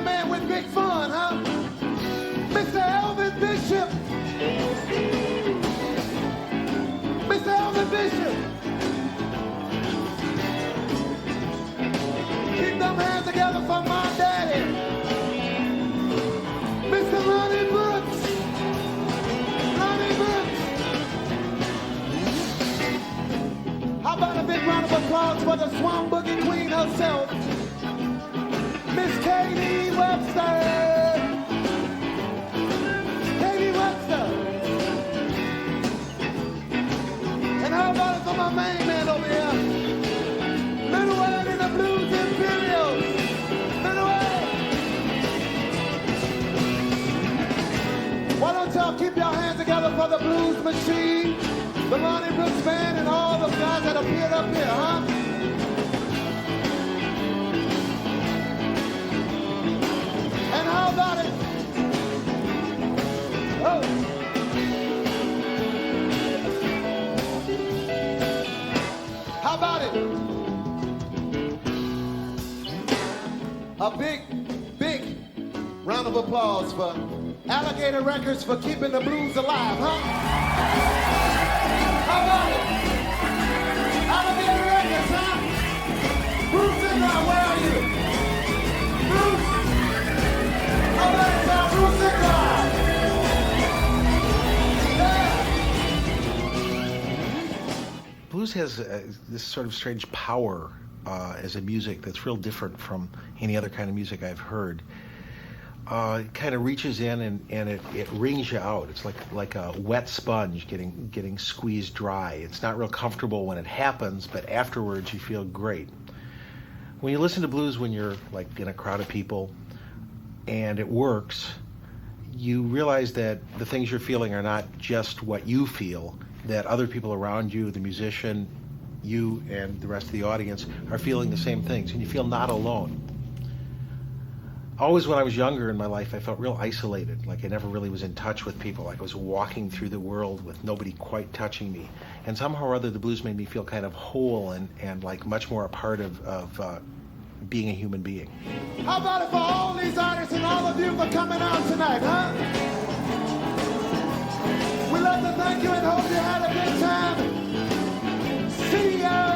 [SPEAKER 3] the man with big fun, huh? Mr. Elvin Bishop. Mr. Elvin Bishop. Keep them hands together for my daddy. Mr. Ronnie Brooks. Lonnie Brooks. How about a big round of applause for the Swamp Boogie Queen herself, Miss Katie Webster. Katie Webster. And how about it for my main man over here, Lil Ed and the Blues Imperials. Lil Ed. Why don't y'all keep your hands together for the Blues Machine, the Lonnie Brooks band, and all the guys that appeared up here, huh? And how about it? Oh. How about it? A big, big round of applause for Alligator Records for keeping the blues alive, huh? How about it? Alligator Records, huh? Bruce Iglauer, where are you? Bruce? How about it, y'all? Bruce Iglauer? Yeah.
[SPEAKER 2] Blues has this sort of strange power as a music that's real different from any other kind of music I've heard. It kind of reaches in and it wrings you out. It's like a wet sponge getting squeezed dry. It's not real comfortable when it happens, but afterwards you feel great. When you listen to blues when you're like in a crowd of people and it works, you realize that the things you're feeling are not just what you feel, that other people around you, the musician, you and the rest of the audience are feeling the same things, and you feel not alone. Always when I was younger in my life, I felt real isolated, like I never really was in touch with people, like I was walking through the world with nobody quite touching me. And somehow or other, the blues made me feel kind of whole and like much more a part of being a human being.
[SPEAKER 3] How about it for all these artists and all of you for coming out tonight, huh? We'd love to thank you and hope you had a good time. See ya!